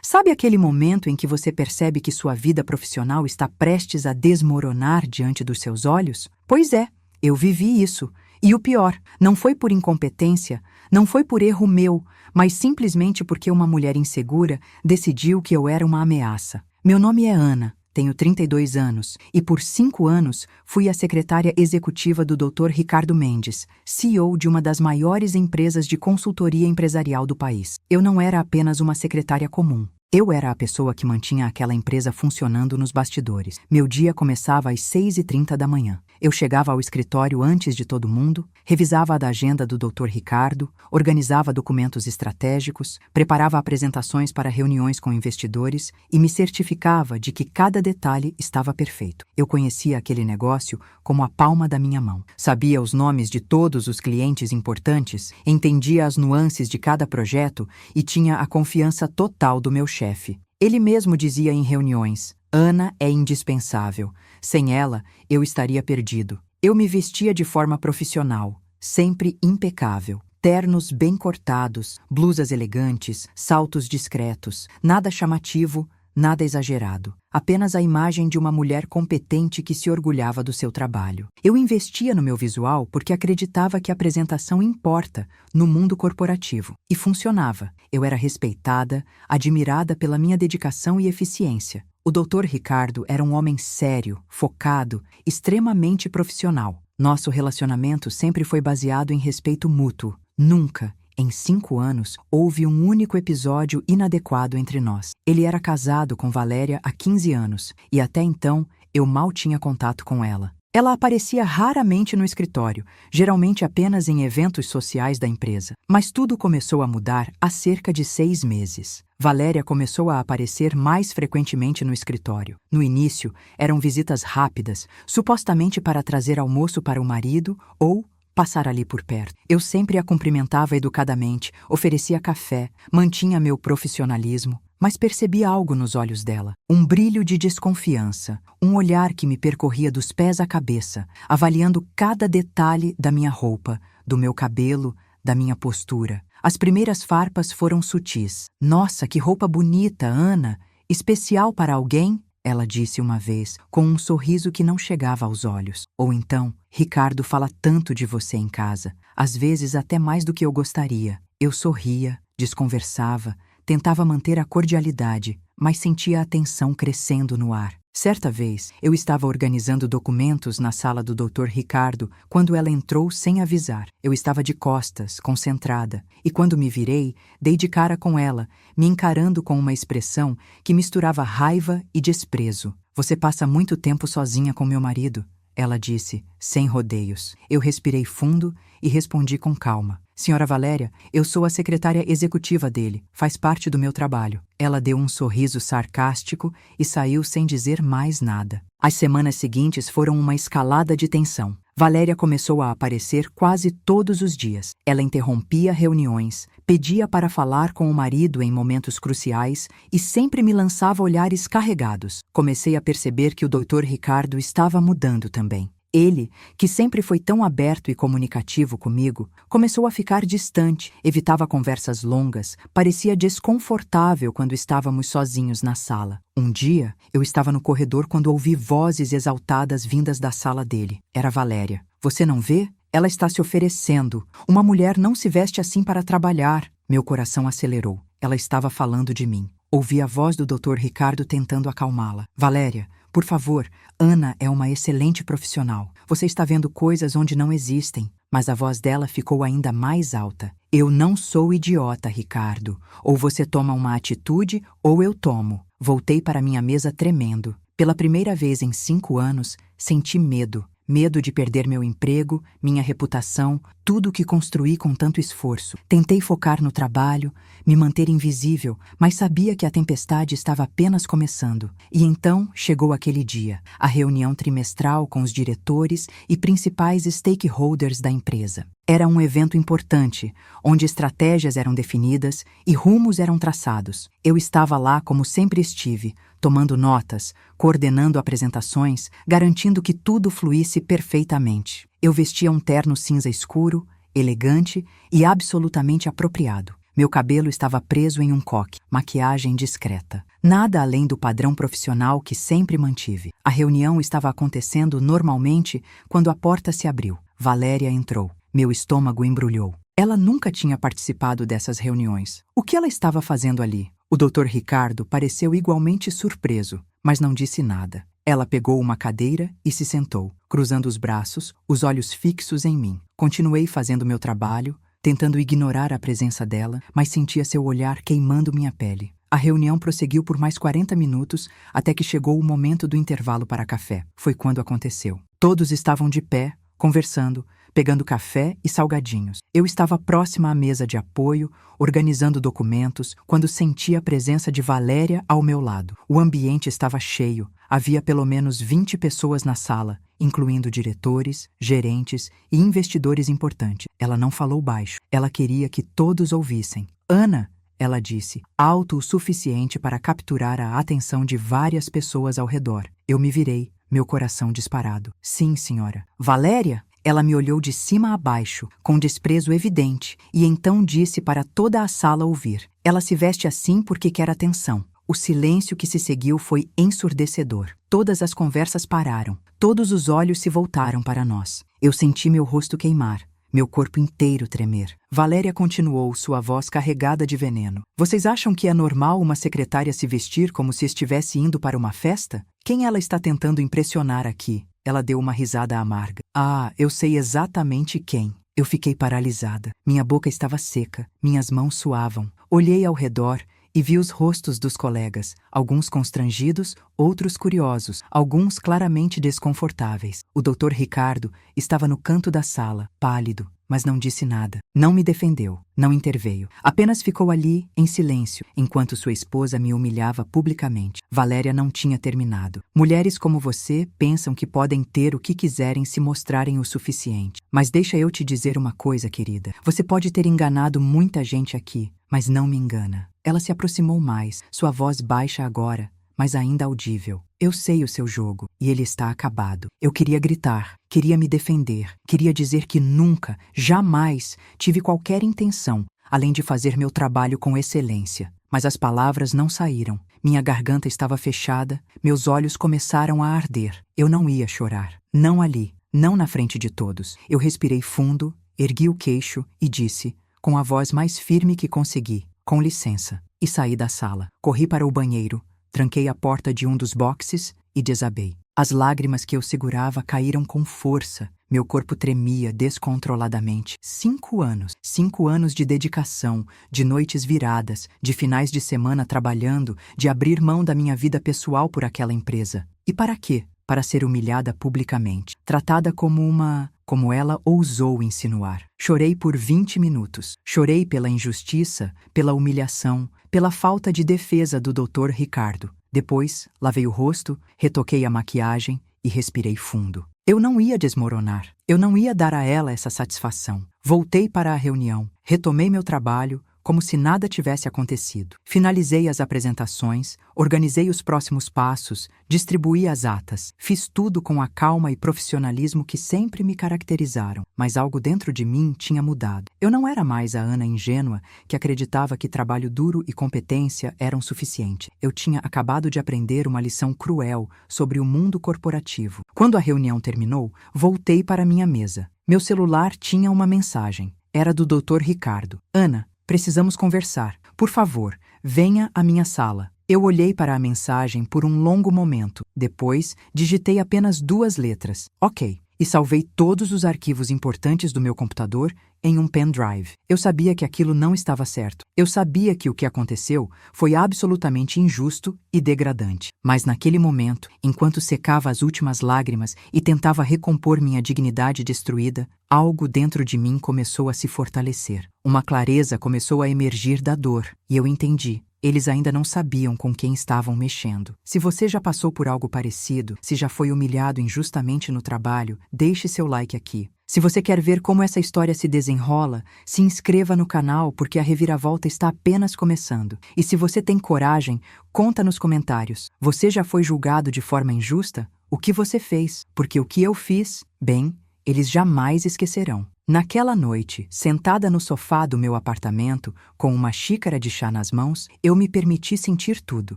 Sabe aquele momento em que você percebe que sua vida profissional está prestes a desmoronar diante dos seus olhos? Pois é, eu vivi isso. E o pior, não foi por incompetência, não foi por erro meu, mas simplesmente porque uma mulher insegura decidiu que eu era uma ameaça. Meu nome é Ana, tenho 32 anos e por 5 anos fui a secretária executiva do Dr. Ricardo Mendes, CEO de uma das maiores empresas de consultoria empresarial do país. Eu não era apenas uma secretária comum. Eu era a pessoa que mantinha aquela empresa funcionando nos bastidores. Meu dia começava às 6h30 da manhã. Eu chegava ao escritório antes de todo mundo, revisava a agenda do Dr. Ricardo, organizava documentos estratégicos, preparava apresentações para reuniões com investidores e me certificava de que cada detalhe estava perfeito. Eu conhecia aquele negócio como a palma da minha mão. Sabia os nomes de todos os clientes importantes, entendia as nuances de cada projeto e tinha a confiança total do meu chefe. Ele mesmo dizia em reuniões: Ana é indispensável. Sem ela, eu estaria perdido. Eu me vestia de forma profissional, sempre impecável. Ternos bem cortados, blusas elegantes, saltos discretos, nada chamativo, nada exagerado. Apenas a imagem de uma mulher competente que se orgulhava do seu trabalho. Eu investia no meu visual porque acreditava que a apresentação importa no mundo corporativo. E funcionava. Eu era respeitada, admirada pela minha dedicação e eficiência. O Dr. Ricardo era um homem sério, focado, extremamente profissional. Nosso relacionamento sempre foi baseado em respeito mútuo. Nunca, em 5 anos, houve um único episódio inadequado entre nós. Ele era casado com Valéria há 15 anos e até então eu mal tinha contato com ela. Ela aparecia raramente no escritório, geralmente apenas em eventos sociais da empresa. Mas tudo começou a mudar há cerca de 6 meses. Valéria começou a aparecer mais frequentemente no escritório. No início, eram visitas rápidas, supostamente para trazer almoço para o marido ou passar ali por perto. Eu sempre a cumprimentava educadamente, oferecia café, mantinha meu profissionalismo, mas percebi algo nos olhos dela. Um brilho de desconfiança, um olhar que me percorria dos pés à cabeça, avaliando cada detalhe da minha roupa, do meu cabelo, da minha postura. As primeiras farpas foram sutis. Nossa, que roupa bonita, Ana! Especial para alguém? Ela disse uma vez, com um sorriso que não chegava aos olhos. Ou então, Ricardo fala tanto de você em casa, às vezes até mais do que eu gostaria. Eu sorria, desconversava, tentava manter a cordialidade, mas sentia a tensão crescendo no ar. Certa vez, eu estava organizando documentos na sala do Dr. Ricardo quando ela entrou sem avisar. Eu estava de costas, concentrada, e quando me virei, dei de cara com ela, me encarando com uma expressão que misturava raiva e desprezo. Você passa muito tempo sozinha com meu marido, ela disse, sem rodeios. Eu respirei fundo e respondi com calma. Senhora Valéria, eu sou a secretária executiva dele, faz parte do meu trabalho. Ela deu um sorriso sarcástico e saiu sem dizer mais nada. As semanas seguintes foram uma escalada de tensão. Valéria começou a aparecer quase todos os dias. Ela interrompia reuniões, pedia para falar com o marido em momentos cruciais e sempre me lançava olhares carregados. Comecei a perceber que o Dr. Ricardo estava mudando também. Ele, que sempre foi tão aberto e comunicativo comigo, começou a ficar distante, evitava conversas longas, parecia desconfortável quando estávamos sozinhos na sala. Um dia, eu estava no corredor quando ouvi vozes exaltadas vindas da sala dele. Era Valéria. Você não vê? Ela está se oferecendo. Uma mulher não se veste assim para trabalhar. Meu coração acelerou. Ela estava falando de mim. Ouvi a voz do Dr. Ricardo tentando acalmá-la. Valéria, por favor, Ana é uma excelente profissional. Você está vendo coisas onde não existem. Mas a voz dela ficou ainda mais alta. Eu não sou idiota, Ricardo. Ou você toma uma atitude, ou eu tomo. Voltei para minha mesa tremendo. Pela primeira vez em 5 anos, senti medo. Medo de perder meu emprego, minha reputação, tudo o que construí com tanto esforço. Tentei focar no trabalho, me manter invisível, mas sabia que a tempestade estava apenas começando. E então chegou aquele dia, a reunião trimestral com os diretores e principais stakeholders da empresa. Era um evento importante, onde estratégias eram definidas e rumos eram traçados. Eu estava lá como sempre estive, tomando notas, coordenando apresentações, garantindo que tudo fluísse perfeitamente. Eu vestia um terno cinza escuro, elegante e absolutamente apropriado. Meu cabelo estava preso em um coque, maquiagem discreta. Nada além do padrão profissional que sempre mantive. A reunião estava acontecendo normalmente quando a porta se abriu. Valéria entrou. Meu estômago embrulhou. Ela nunca tinha participado dessas reuniões. O que ela estava fazendo ali? O Dr. Ricardo pareceu igualmente surpreso, mas não disse nada. Ela pegou uma cadeira e se sentou, cruzando os braços, os olhos fixos em mim. Continuei fazendo meu trabalho, tentando ignorar a presença dela, mas sentia seu olhar queimando minha pele. A reunião prosseguiu por mais 40 minutos, até que chegou o momento do intervalo para café. Foi quando aconteceu. Todos estavam de pé, conversando, pegando café e salgadinhos. Eu estava próxima à mesa de apoio, organizando documentos, quando senti a presença de Valéria ao meu lado. O ambiente estava cheio. Havia pelo menos 20 pessoas na sala, incluindo diretores, gerentes e investidores importantes. Ela não falou baixo. Ela queria que todos ouvissem. Ana, ela disse, alto o suficiente para capturar a atenção de várias pessoas ao redor. Eu me virei, meu coração disparado. Sim, senhora. Valéria? Ela me olhou de cima a baixo, com desprezo evidente, e então disse para toda a sala ouvir. Ela se veste assim porque quer atenção. O silêncio que se seguiu foi ensurdecedor. Todas as conversas pararam. Todos os olhos se voltaram para nós. Eu senti meu rosto queimar, meu corpo inteiro tremer. Valéria continuou, sua voz carregada de veneno. Vocês acham que é normal uma secretária se vestir como se estivesse indo para uma festa? Quem ela está tentando impressionar aqui? Ela deu uma risada amarga. Ah, eu sei exatamente quem. Eu fiquei paralisada. Minha boca estava seca, minhas mãos suavam. Olhei ao redor e vi os rostos dos colegas, alguns constrangidos, outros curiosos, alguns claramente desconfortáveis. O Dr. Ricardo estava no canto da sala, pálido, mas não disse nada. Não me defendeu, não interveio. Apenas ficou ali, em silêncio, enquanto sua esposa me humilhava publicamente. Valéria não tinha terminado. Mulheres como você pensam que podem ter o que quiserem se mostrarem o suficiente. Mas deixa eu te dizer uma coisa, querida. Você pode ter enganado muita gente aqui, mas não me engana. Ela se aproximou mais, sua voz baixa agora, mas ainda audível. Eu sei o seu jogo, e ele está acabado. Eu queria gritar, queria me defender, queria dizer que nunca, jamais, tive qualquer intenção, além de fazer meu trabalho com excelência. Mas as palavras não saíram. Minha garganta estava fechada, meus olhos começaram a arder. Eu não ia chorar. Não ali, não na frente de todos. Eu respirei fundo, ergui o queixo e disse, com a voz mais firme que consegui, com licença, e saí da sala. Corri para o banheiro, tranquei a porta de um dos boxes e desabei. As lágrimas que eu segurava caíram com força. Meu corpo tremia descontroladamente. 5 anos. 5 anos de dedicação, de noites viradas, de finais de semana trabalhando, de abrir mão da minha vida pessoal por aquela empresa. E para quê? Para ser humilhada publicamente. Tratada como ela ousou insinuar. Chorei por 20 minutos. Chorei pela injustiça, pela humilhação, pela falta de defesa do Dr. Ricardo. Depois, lavei o rosto, retoquei a maquiagem e respirei fundo. Eu não ia desmoronar. Eu não ia dar a ela essa satisfação. Voltei para a reunião. Retomei meu trabalho, como se nada tivesse acontecido. Finalizei as apresentações, organizei os próximos passos, distribuí as atas. Fiz tudo com a calma e profissionalismo que sempre me caracterizaram. Mas algo dentro de mim tinha mudado. Eu não era mais a Ana ingênua que acreditava que trabalho duro e competência eram suficiente. Eu tinha acabado de aprender uma lição cruel sobre o mundo corporativo. Quando a reunião terminou, voltei para minha mesa. Meu celular tinha uma mensagem. Era do Dr. Ricardo. Ana, precisamos conversar. Por favor, venha à minha sala. Eu olhei para a mensagem por um longo momento. Depois, digitei apenas 2 letras. Ok. E salvei todos os arquivos importantes do meu computador em um pendrive. Eu sabia que aquilo não estava certo. Eu sabia que o que aconteceu foi absolutamente injusto e degradante. Mas naquele momento, enquanto secava as últimas lágrimas e tentava recompor minha dignidade destruída, algo dentro de mim começou a se fortalecer. Uma clareza começou a emergir da dor, e eu entendi. Eles ainda não sabiam com quem estavam mexendo. Se você já passou por algo parecido, se já foi humilhado injustamente no trabalho, deixe seu like aqui. Se você quer ver como essa história se desenrola, se inscreva no canal porque a reviravolta está apenas começando. E se você tem coragem, conta nos comentários. Você já foi julgado de forma injusta? O que você fez? Porque o que eu fiz, bem, eles jamais esquecerão. Naquela noite, sentada no sofá do meu apartamento, com uma xícara de chá nas mãos, eu me permiti sentir tudo: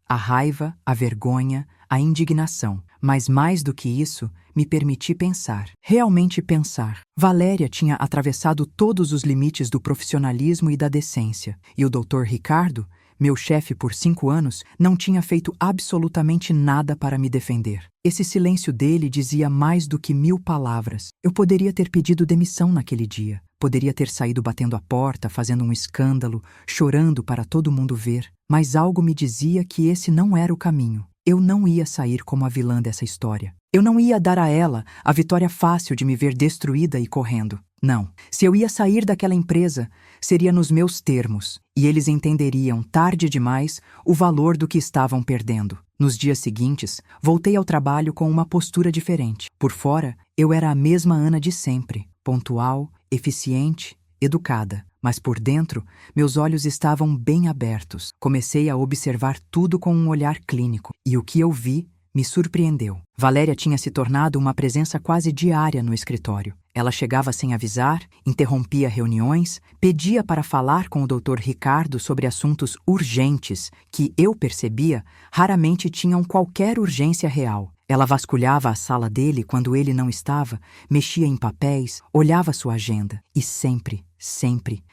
a raiva, a vergonha, a indignação. Mas mais do que isso, me permiti pensar. Realmente pensar. Valéria tinha atravessado todos os limites do profissionalismo e da decência. E o Dr. Ricardo, meu chefe por 5 anos, não tinha feito absolutamente nada para me defender. Esse silêncio dele dizia mais do que 1000 palavras. Eu poderia ter pedido demissão naquele dia. Poderia ter saído batendo a porta, fazendo um escândalo, chorando para todo mundo ver. Mas algo me dizia que esse não era o caminho. Eu não ia sair como a vilã dessa história. Eu não ia dar a ela a vitória fácil de me ver destruída e correndo. Não. Se eu ia sair daquela empresa, seria nos meus termos, e eles entenderiam tarde demais o valor do que estavam perdendo. Nos dias seguintes, voltei ao trabalho com uma postura diferente. Por fora, eu era a mesma Ana de sempre, pontual, eficiente, educada. Mas por dentro, meus olhos estavam bem abertos. Comecei a observar tudo com um olhar clínico, e o que eu vi me surpreendeu. Valéria tinha se tornado uma presença quase diária no escritório. Ela chegava sem avisar, interrompia reuniões, pedia para falar com o Dr. Ricardo sobre assuntos urgentes que, eu percebia, raramente tinham qualquer urgência real. Ela vasculhava a sala dele quando ele não estava, mexia em papéis, olhava sua agenda e sempre,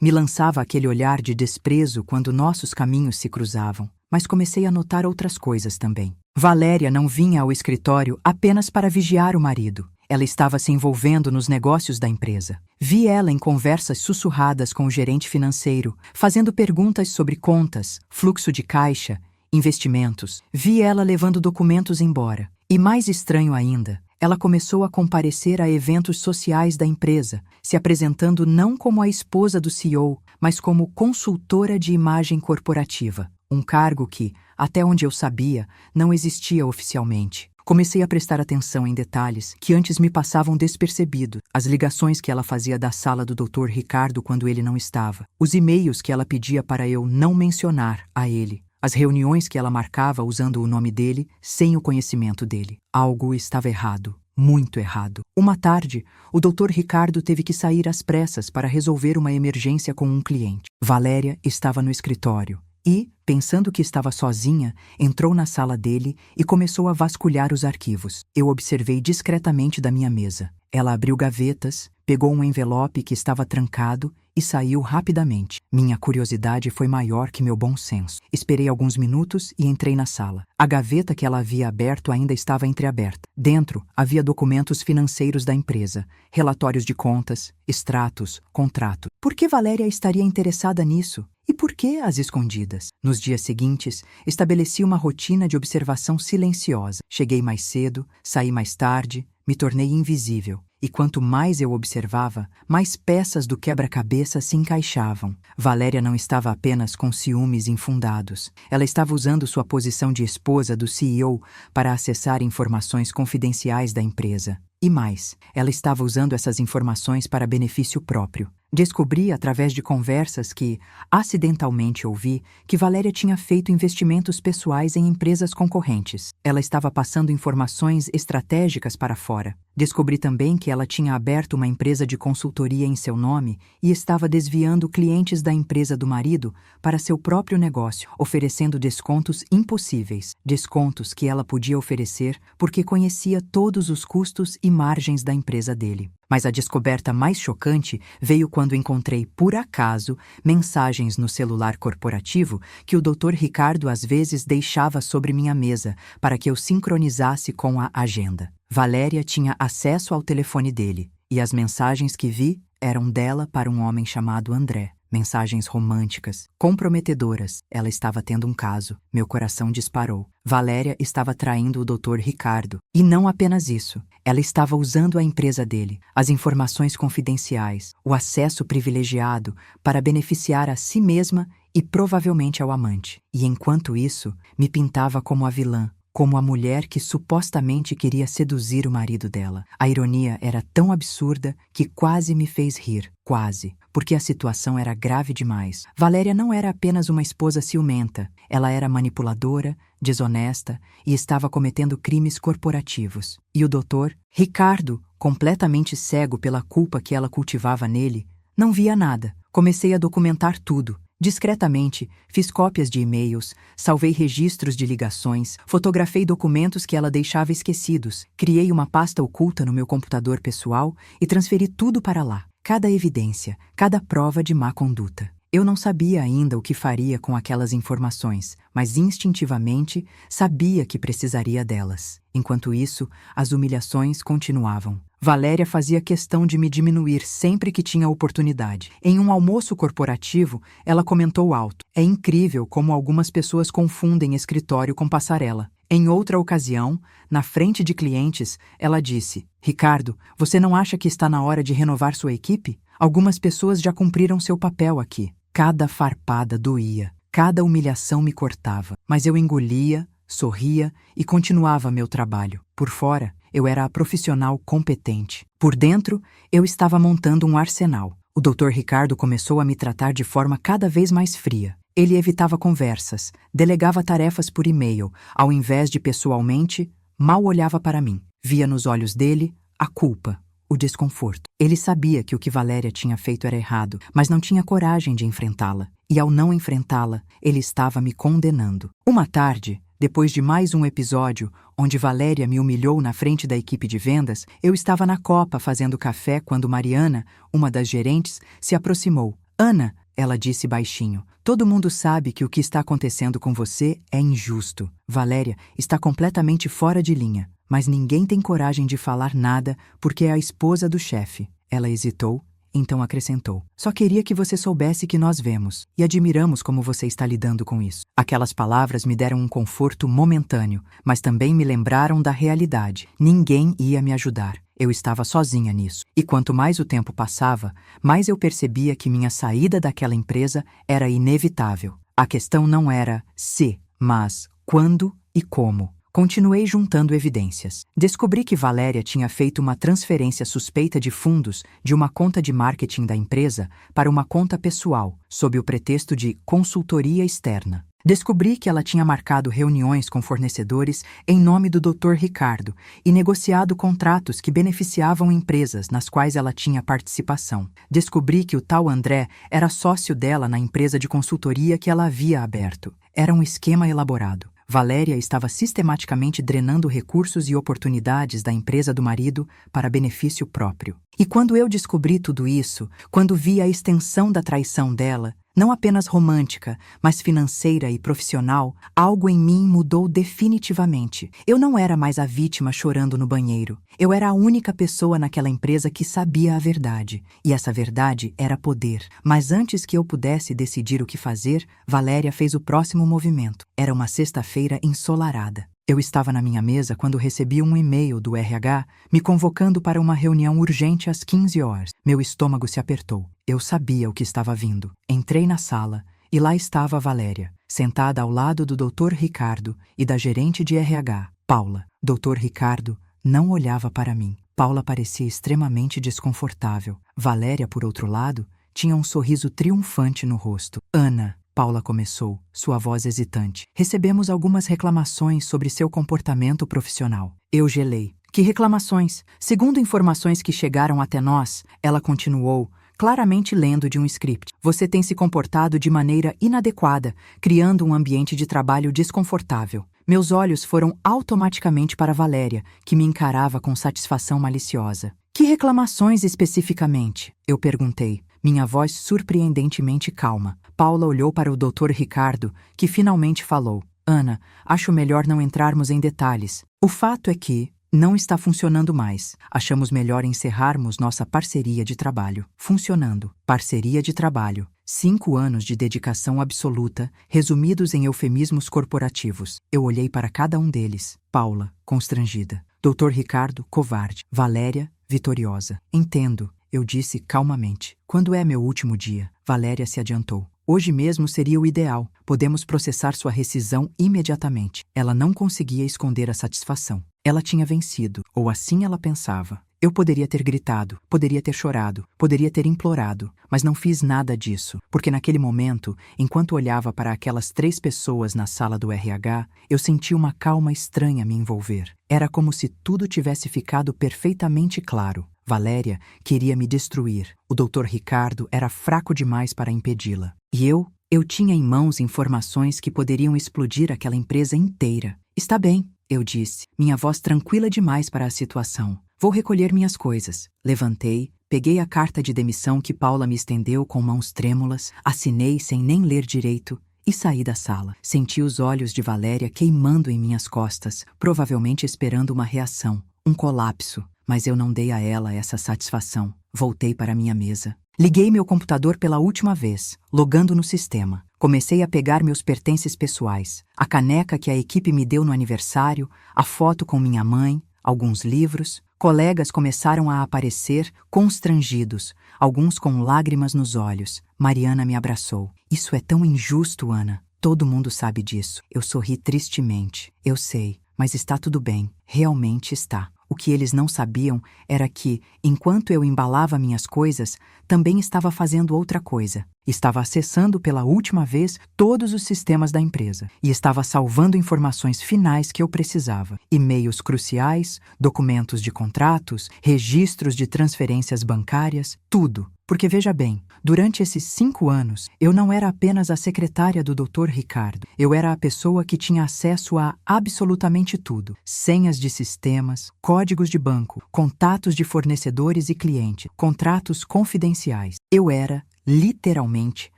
me lançava aquele olhar de desprezo quando nossos caminhos se cruzavam. Mas comecei a notar outras coisas também. Valéria não vinha ao escritório apenas para vigiar o marido. Ela estava se envolvendo nos negócios da empresa. Vi ela em conversas sussurradas com o gerente financeiro, fazendo perguntas sobre contas, fluxo de caixa, investimentos. Vi ela levando documentos embora. E mais estranho ainda, ela começou a comparecer a eventos sociais da empresa, se apresentando não como a esposa do CEO, mas como consultora de imagem corporativa, um cargo que, até onde eu sabia, não existia oficialmente. Comecei a prestar atenção em detalhes que antes me passavam despercebidos. As ligações que ela fazia da sala do Dr. Ricardo quando ele não estava. Os e-mails que ela pedia para eu não mencionar a ele. As reuniões que ela marcava usando o nome dele, sem o conhecimento dele. Algo estava errado. Muito errado. Uma tarde, o Dr. Ricardo teve que sair às pressas para resolver uma emergência com um cliente. Valéria estava no escritório. E, pensando que estava sozinha, entrou na sala dele e começou a vasculhar os arquivos. Eu observei discretamente da minha mesa. Ela abriu gavetas, pegou um envelope que estava trancado e saiu rapidamente. Minha curiosidade foi maior que meu bom senso. Esperei alguns minutos e entrei na sala. A gaveta que ela havia aberto ainda estava entreaberta. Dentro havia documentos financeiros da empresa, relatórios de contas, extratos, contrato. Por que Valéria estaria interessada nisso? E por que às escondidas? Nos dias seguintes, estabeleci uma rotina de observação silenciosa. Cheguei mais cedo, saí mais tarde, me tornei invisível. E quanto mais eu observava, mais peças do quebra-cabeça se encaixavam. Valéria não estava apenas com ciúmes infundados. Ela estava usando sua posição de esposa do CEO para acessar informações confidenciais da empresa. E mais, ela estava usando essas informações para benefício próprio. Descobri, através de conversas que, acidentalmente ouvi, que Valéria tinha feito investimentos pessoais em empresas concorrentes. Ela estava passando informações estratégicas para fora. Descobri também que ela tinha aberto uma empresa de consultoria em seu nome e estava desviando clientes da empresa do marido para seu próprio negócio, oferecendo descontos impossíveis. Descontos que ela podia oferecer porque conhecia todos os custos e margens da empresa dele. Mas a descoberta mais chocante veio quando encontrei, por acaso, mensagens no celular corporativo que o Dr. Ricardo às vezes deixava sobre minha mesa para que eu sincronizasse com a agenda. Valéria tinha acesso ao telefone dele, e as mensagens que vi eram dela para um homem chamado André. Mensagens românticas, comprometedoras. Ela estava tendo um caso. Meu coração disparou. Valéria estava traindo o Dr. Ricardo. E não apenas isso. Ela estava usando a empresa dele, as informações confidenciais, o acesso privilegiado para beneficiar a si mesma e provavelmente ao amante. E enquanto isso, me pintava como a vilã, como a mulher que supostamente queria seduzir o marido dela. A ironia era tão absurda que quase me fez rir. Quase. Porque a situação era grave demais. Valéria não era apenas uma esposa ciumenta. Ela era manipuladora, desonesta e estava cometendo crimes corporativos. E o doutor, Ricardo, completamente cego pela culpa que ela cultivava nele, não via nada. Comecei a documentar tudo. Discretamente, fiz cópias de e-mails, salvei registros de ligações, fotografei documentos que ela deixava esquecidos, criei uma pasta oculta no meu computador pessoal e transferi tudo para lá. Cada evidência, cada prova de má conduta. Eu não sabia ainda o que faria com aquelas informações, mas instintivamente sabia que precisaria delas. Enquanto isso, as humilhações continuavam. Valéria fazia questão de me diminuir sempre que tinha oportunidade. Em um almoço corporativo, ela comentou alto: "É incrível como algumas pessoas confundem escritório com passarela." Em outra ocasião, na frente de clientes, ela disse: "Ricardo, você não acha que está na hora de renovar sua equipe? Algumas pessoas já cumpriram seu papel aqui." Cada farpada doía, cada humilhação me cortava, mas eu engolia, sorria e continuava meu trabalho. Por fora, eu era a profissional competente. Por dentro, eu estava montando um arsenal. O Dr. Ricardo começou a me tratar de forma cada vez mais fria. Ele evitava conversas, delegava tarefas por e-mail, ao invés de pessoalmente, mal olhava para mim. Via nos olhos dele a culpa, o desconforto. Ele sabia que o que Valéria tinha feito era errado, mas não tinha coragem de enfrentá-la. E ao não enfrentá-la, ele estava me condenando. Uma tarde, depois de mais um episódio onde Valéria me humilhou na frente da equipe de vendas, eu estava na copa fazendo café quando Mariana, uma das gerentes, se aproximou. "Ana", ela disse baixinho, "todo mundo sabe que o que está acontecendo com você é injusto. Valéria está completamente fora de linha, mas ninguém tem coragem de falar nada porque é a esposa do chefe." Ela hesitou, então acrescentou: "Só queria que você soubesse que nós vemos e admiramos como você está lidando com isso." Aquelas palavras me deram um conforto momentâneo, mas também me lembraram da realidade. Ninguém ia me ajudar. Eu estava sozinha nisso. E quanto mais o tempo passava, mais eu percebia que minha saída daquela empresa era inevitável. A questão não era se, mas quando e como. Continuei juntando evidências. Descobri que Valéria tinha feito uma transferência suspeita de fundos de uma conta de marketing da empresa para uma conta pessoal, sob o pretexto de consultoria externa. Descobri que ela tinha marcado reuniões com fornecedores em nome do Dr. Ricardo e negociado contratos que beneficiavam empresas nas quais ela tinha participação. Descobri que o tal André era sócio dela na empresa de consultoria que ela havia aberto. Era um esquema elaborado. Valéria estava sistematicamente drenando recursos e oportunidades da empresa do marido para benefício próprio. E quando eu descobri tudo isso, quando vi a extensão da traição dela, não apenas romântica, mas financeira e profissional, algo em mim mudou definitivamente. Eu não era mais a vítima chorando no banheiro. Eu era a única pessoa naquela empresa que sabia a verdade. E essa verdade era poder. Mas antes que eu pudesse decidir o que fazer, Valéria fez o próximo movimento. Era uma sexta-feira ensolarada. Eu estava na minha mesa quando recebi um e-mail do RH me convocando para uma reunião urgente às 15 horas. Meu estômago se apertou. Eu sabia o que estava vindo. Entrei na sala e lá estava a Valéria, sentada ao lado do Dr. Ricardo e da gerente de RH, Paula. Dr. Ricardo não olhava para mim. Paula parecia extremamente desconfortável. Valéria, por outro lado, tinha um sorriso triunfante no rosto. "Ana", Paula começou, sua voz hesitante, "recebemos algumas reclamações sobre seu comportamento profissional." Eu gelei. "Que reclamações?" "Segundo informações que chegaram até nós", ela continuou, claramente lendo de um script, "você tem se comportado de maneira inadequada, criando um ambiente de trabalho desconfortável." Meus olhos foram automaticamente para Valéria, que me encarava com satisfação maliciosa. "Que reclamações especificamente?" eu perguntei, minha voz surpreendentemente calma. Paula olhou para o Dr. Ricardo, que finalmente falou: "Ana, acho melhor não entrarmos em detalhes. O fato é que não está funcionando mais. Achamos melhor encerrarmos nossa parceria de trabalho." Funcionando. Parceria de trabalho. 5 anos de dedicação absoluta, resumidos em eufemismos corporativos. Eu olhei para cada um deles. Paula, constrangida. Dr. Ricardo, covarde. Valéria, vitoriosa. "Entendo", eu disse calmamente. "Quando é meu último dia?" Valéria se adiantou. Hoje mesmo seria o ideal. Podemos processar sua rescisão imediatamente. Ela não conseguia esconder a satisfação. Ela tinha vencido, ou assim ela pensava. Eu poderia ter gritado, poderia ter chorado, poderia ter implorado, mas não fiz nada disso, porque naquele momento, enquanto olhava para aquelas 3 pessoas na sala do RH, eu senti uma calma estranha me envolver. Era como se tudo tivesse ficado perfeitamente claro. Valéria queria me destruir. O Dr. Ricardo era fraco demais para impedi-la. E eu tinha em mãos informações que poderiam explodir aquela empresa inteira. Está bem, eu disse, minha voz tranquila demais para a situação. Vou recolher minhas coisas. Levantei, peguei a carta de demissão que Paula me estendeu com mãos trêmulas, assinei sem nem ler direito e saí da sala. Senti os olhos de Valéria queimando em minhas costas, provavelmente esperando uma reação, um colapso. Mas eu não dei a ela essa satisfação. Voltei para minha mesa. Liguei meu computador pela última vez, logando no sistema. Comecei a pegar meus pertences pessoais, a caneca que a equipe me deu no aniversário, a foto com minha mãe, alguns livros. Colegas começaram a aparecer, constrangidos, alguns com lágrimas nos olhos. Mariana me abraçou. Isso é tão injusto, Ana. Todo mundo sabe disso. Eu sorri tristemente. Eu sei, mas está tudo bem. Realmente está. O que eles não sabiam era que, enquanto eu embalava minhas coisas, também estava fazendo outra coisa. Estava acessando pela última vez todos os sistemas da empresa e estava salvando informações finais que eu precisava. E-mails cruciais, documentos de contratos, registros de transferências bancárias, tudo. Porque veja bem, durante esses 5 anos, eu não era apenas a secretária do Dr. Ricardo. Eu era a pessoa que tinha acesso a absolutamente tudo. Senhas de sistemas, códigos de banco, contatos de fornecedores e clientes, contratos confidenciais. Eu era, literalmente,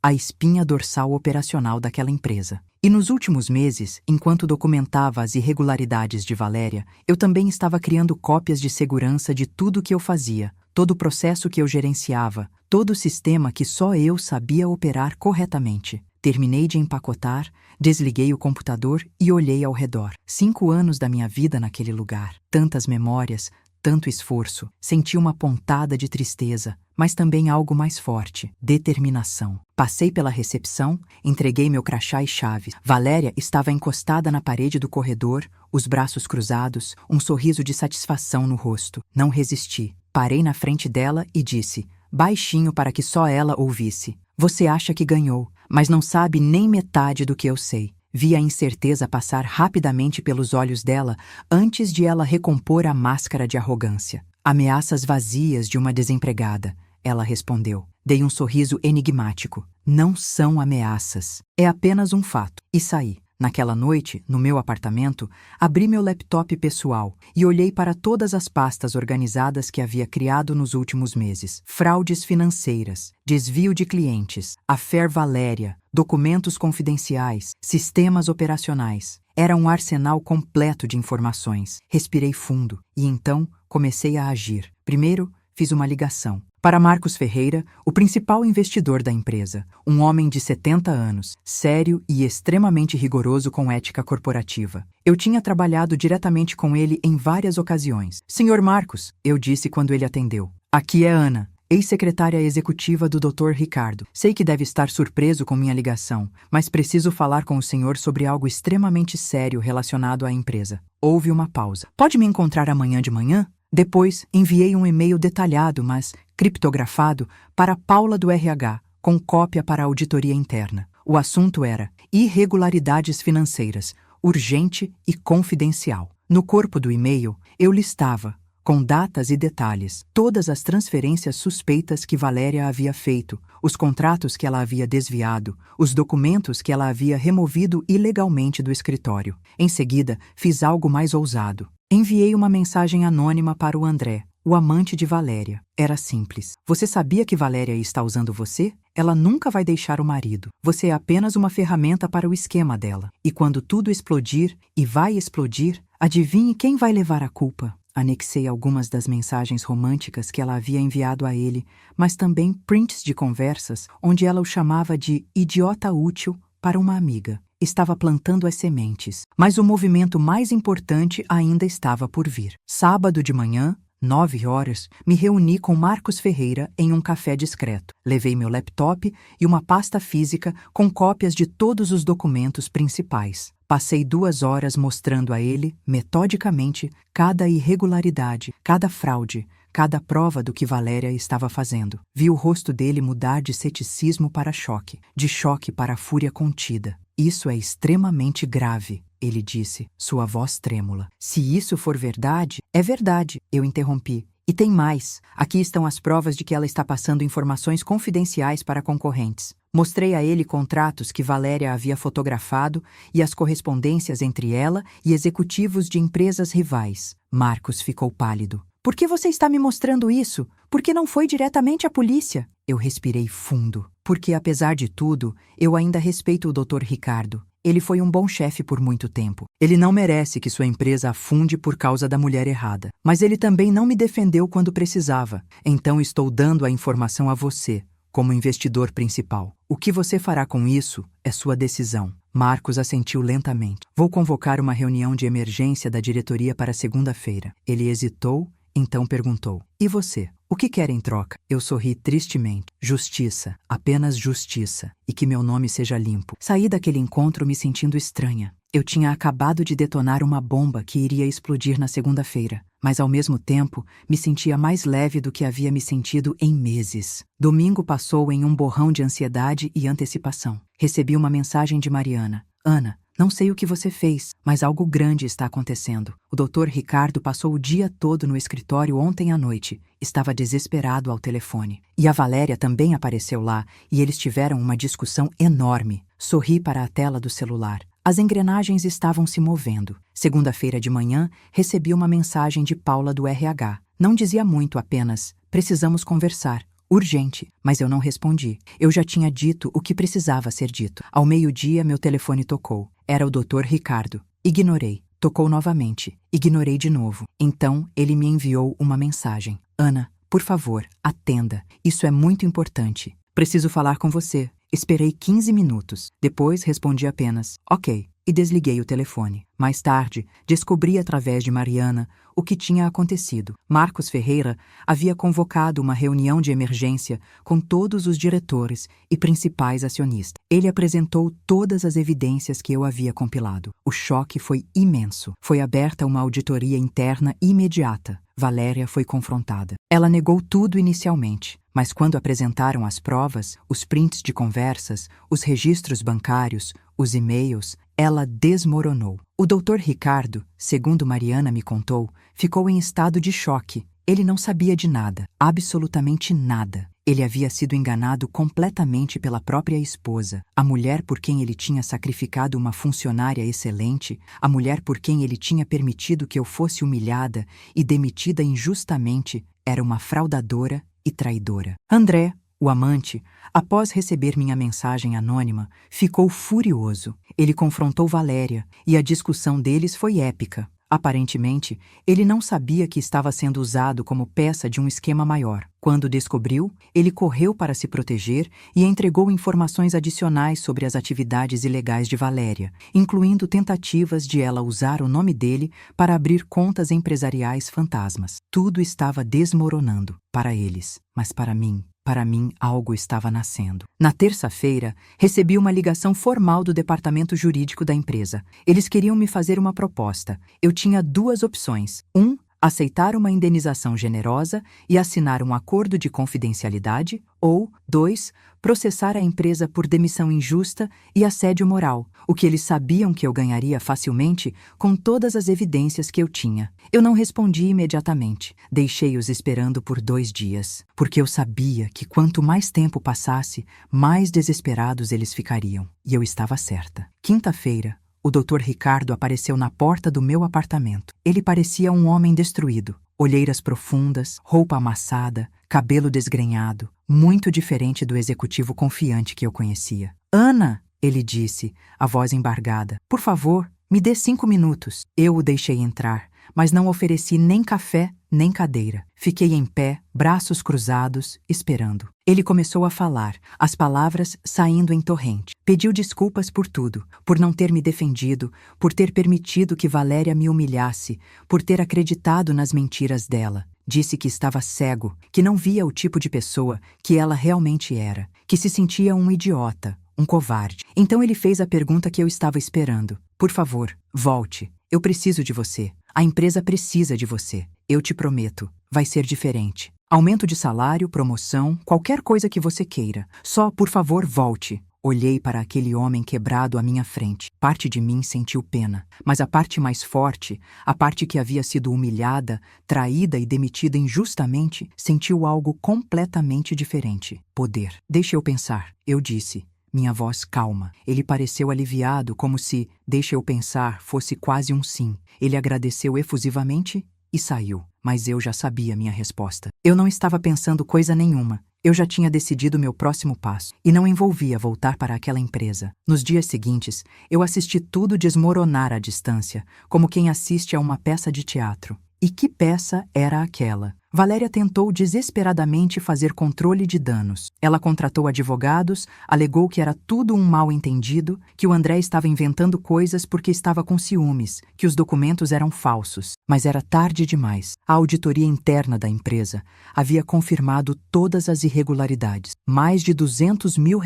a espinha dorsal operacional daquela empresa. E nos últimos meses, enquanto documentava as irregularidades de Valéria, eu também estava criando cópias de segurança de tudo que eu fazia, todo o processo que eu gerenciava, todo o sistema que só eu sabia operar corretamente. Terminei de empacotar, desliguei o computador e olhei ao redor. 5 anos da minha vida naquele lugar. Tantas memórias, tanto esforço. Senti uma pontada de tristeza, mas também algo mais forte, determinação. Passei pela recepção, entreguei meu crachá e chaves. Valéria estava encostada na parede do corredor, os braços cruzados, um sorriso de satisfação no rosto. Não resisti. Parei na frente dela e disse, baixinho para que só ela ouvisse. Você acha que ganhou, mas não sabe nem metade do que eu sei. Vi a incerteza passar rapidamente pelos olhos dela antes de ela recompor a máscara de arrogância. Ameaças vazias de uma desempregada, ela respondeu. Dei um sorriso enigmático. Não são ameaças. É apenas um fato. E saí. Naquela noite, no meu apartamento, abri meu laptop pessoal e olhei para todas as pastas organizadas que havia criado nos últimos meses. Fraudes financeiras, desvio de clientes, Affair Valéria, documentos confidenciais, sistemas operacionais. Era um arsenal completo de informações. Respirei fundo e então comecei a agir. Primeiro, fiz uma ligação. Para Marcos Ferreira, o principal investidor da empresa, um homem de 70 anos, sério e extremamente rigoroso com ética corporativa. Eu tinha trabalhado diretamente com ele em várias ocasiões. Senhor Marcos, eu disse quando ele atendeu. Aqui é Ana, ex-secretária executiva do Dr. Ricardo. Sei que deve estar surpreso com minha ligação, mas preciso falar com o senhor sobre algo extremamente sério relacionado à empresa. Houve uma pausa. Pode me encontrar amanhã de manhã? Depois, enviei um e-mail detalhado, mas criptografado, para Paula do RH, com cópia para a auditoria interna. O assunto era irregularidades financeiras, urgente e confidencial. No corpo do e-mail, eu listava, com datas e detalhes, todas as transferências suspeitas que Valéria havia feito, os contratos que ela havia desviado, os documentos que ela havia removido ilegalmente do escritório. Em seguida, fiz algo mais ousado. Enviei uma mensagem anônima para o André, o amante de Valéria. Era simples. Você sabia que Valéria está usando você? Ela nunca vai deixar o marido. Você é apenas uma ferramenta para o esquema dela. E quando tudo explodir, e vai explodir, adivinhe quem vai levar a culpa? Anexei algumas das mensagens românticas que ela havia enviado a ele, mas também prints de conversas onde ela o chamava de idiota útil para uma amiga. Estava plantando as sementes, mas o movimento mais importante ainda estava por vir. Sábado de manhã, 9 horas, me reuni com Marcos Ferreira em um café discreto. Levei meu laptop e uma pasta física com cópias de todos os documentos principais. Passei 2 horas mostrando a ele, metodicamente, cada irregularidade, cada fraude, cada prova do que Valéria estava fazendo. Vi o rosto dele mudar de ceticismo para choque, de choque para fúria contida. Isso é extremamente grave, ele disse, sua voz trêmula. Se isso for verdade, é verdade, eu interrompi. E tem mais. Aqui estão as provas de que ela está passando informações confidenciais para concorrentes. Mostrei a ele contratos que Valéria havia fotografado e as correspondências entre ela e executivos de empresas rivais. Marcos ficou pálido. Por que você está me mostrando isso? Por que não foi diretamente à polícia? Eu respirei fundo. Porque, apesar de tudo, eu ainda respeito o Dr. Ricardo. Ele foi um bom chefe por muito tempo. Ele não merece que sua empresa afunde por causa da mulher errada. Mas ele também não me defendeu quando precisava. Então estou dando a informação a você, como investidor principal. O que você fará com isso é sua decisão. Marcos assentiu lentamente. Vou convocar uma reunião de emergência da diretoria para segunda-feira. Ele hesitou, então perguntou. E você? O que quer em troca? Eu sorri tristemente. Justiça, apenas justiça, e que meu nome seja limpo. Saí daquele encontro me sentindo estranha. Eu tinha acabado de detonar uma bomba que iria explodir na segunda-feira, mas ao mesmo tempo me sentia mais leve do que havia me sentido em meses. Domingo passou em um borrão de ansiedade e antecipação. Recebi uma mensagem de Mariana. Ana, não sei o que você fez, mas algo grande está acontecendo. O Dr. Ricardo passou o dia todo no escritório ontem à noite. Estava desesperado ao telefone. E a Valéria também apareceu lá, e eles tiveram uma discussão enorme. Sorri para a tela do celular. As engrenagens estavam se movendo. Segunda-feira de manhã, recebi uma mensagem de Paula do RH. Não dizia muito, apenas: precisamos conversar. Urgente, mas eu não respondi. Eu já tinha dito o que precisava ser dito. Ao meio-dia, meu telefone tocou. Era o Dr. Ricardo. Ignorei. Tocou novamente. Ignorei de novo. Então, ele me enviou uma mensagem. Ana, por favor, atenda. Isso é muito importante. Preciso falar com você. Esperei 15 minutos. Depois, respondi apenas, ok, e desliguei o telefone. Mais tarde, descobri através de Mariana o que tinha acontecido. Marcos Ferreira havia convocado uma reunião de emergência com todos os diretores e principais acionistas. Ele apresentou todas as evidências que eu havia compilado. O choque foi imenso. Foi aberta uma auditoria interna imediata. Valéria foi confrontada. Ela negou tudo inicialmente, mas quando apresentaram as provas, os prints de conversas, os registros bancários, os e-mails, ela desmoronou. O Dr. Ricardo, segundo Mariana me contou, ficou em estado de choque. Ele não sabia de nada, absolutamente nada. Ele havia sido enganado completamente pela própria esposa, a mulher por quem ele tinha sacrificado uma funcionária excelente, a mulher por quem ele tinha permitido que eu fosse humilhada e demitida injustamente, era uma fraudadora e traidora. André, o amante, após receber minha mensagem anônima, ficou furioso. Ele confrontou Valéria e a discussão deles foi épica. Aparentemente, ele não sabia que estava sendo usado como peça de um esquema maior. Quando descobriu, ele correu para se proteger e entregou informações adicionais sobre as atividades ilegais de Valéria, incluindo tentativas de ela usar o nome dele para abrir contas empresariais fantasmas. Tudo estava desmoronando para eles, mas para mim algo estava nascendo. Na terça-feira, recebi uma ligação formal do departamento jurídico da empresa. Eles queriam me fazer uma proposta. Eu tinha 2 opções. Aceitar uma indenização generosa e assinar um acordo de confidencialidade, ou 2, processar a empresa por demissão injusta e assédio moral, o que eles sabiam que eu ganharia facilmente com todas as evidências que eu tinha. Eu não respondi imediatamente. Deixei-os esperando por 2 dias, porque eu sabia que quanto mais tempo passasse, mais desesperados eles ficariam. E eu estava certa. Quinta-feira, o Dr. Ricardo apareceu na porta do meu apartamento. Ele parecia um homem destruído. Olheiras profundas, roupa amassada, cabelo desgrenhado, muito diferente do executivo confiante que eu conhecia. Ana, ele disse, a voz embargada, por favor, me dê 5 minutos. Eu o deixei entrar, mas não ofereci nem café, nem cadeira. Fiquei em pé, braços cruzados, esperando. Ele começou a falar, as palavras saindo em torrente. Pediu desculpas por tudo, por não ter me defendido, por ter permitido que Valéria me humilhasse, por ter acreditado nas mentiras dela. Disse que estava cego, que não via o tipo de pessoa que ela realmente era, que se sentia um idiota, um covarde. Então ele fez a pergunta que eu estava esperando. Por favor, volte. Eu preciso de você. A empresa precisa de você. Eu te prometo, vai ser diferente. Aumento de salário, promoção, qualquer coisa que você queira. Só, por favor, volte. Olhei para aquele homem quebrado à minha frente. Parte de mim sentiu pena, mas a parte mais forte, a parte que havia sido humilhada, traída e demitida injustamente, sentiu algo completamente diferente. Poder. Deixe eu pensar, eu disse. Minha voz calma. Ele pareceu aliviado, como se, deixe eu pensar, fosse quase um sim. Ele agradeceu efusivamente e saiu. Mas eu já sabia minha resposta. Eu não estava pensando coisa nenhuma. Eu já tinha decidido meu próximo passo e não envolvia voltar para aquela empresa. Nos dias seguintes, eu assisti tudo desmoronar à distância, como quem assiste a uma peça de teatro. E que peça era aquela? Valéria tentou desesperadamente fazer controle de danos. Ela contratou advogados, alegou que era tudo um mal-entendido, que o André estava inventando coisas porque estava com ciúmes, que os documentos eram falsos. Mas era tarde demais. A auditoria interna da empresa havia confirmado todas as irregularidades. Mais de R$200 mil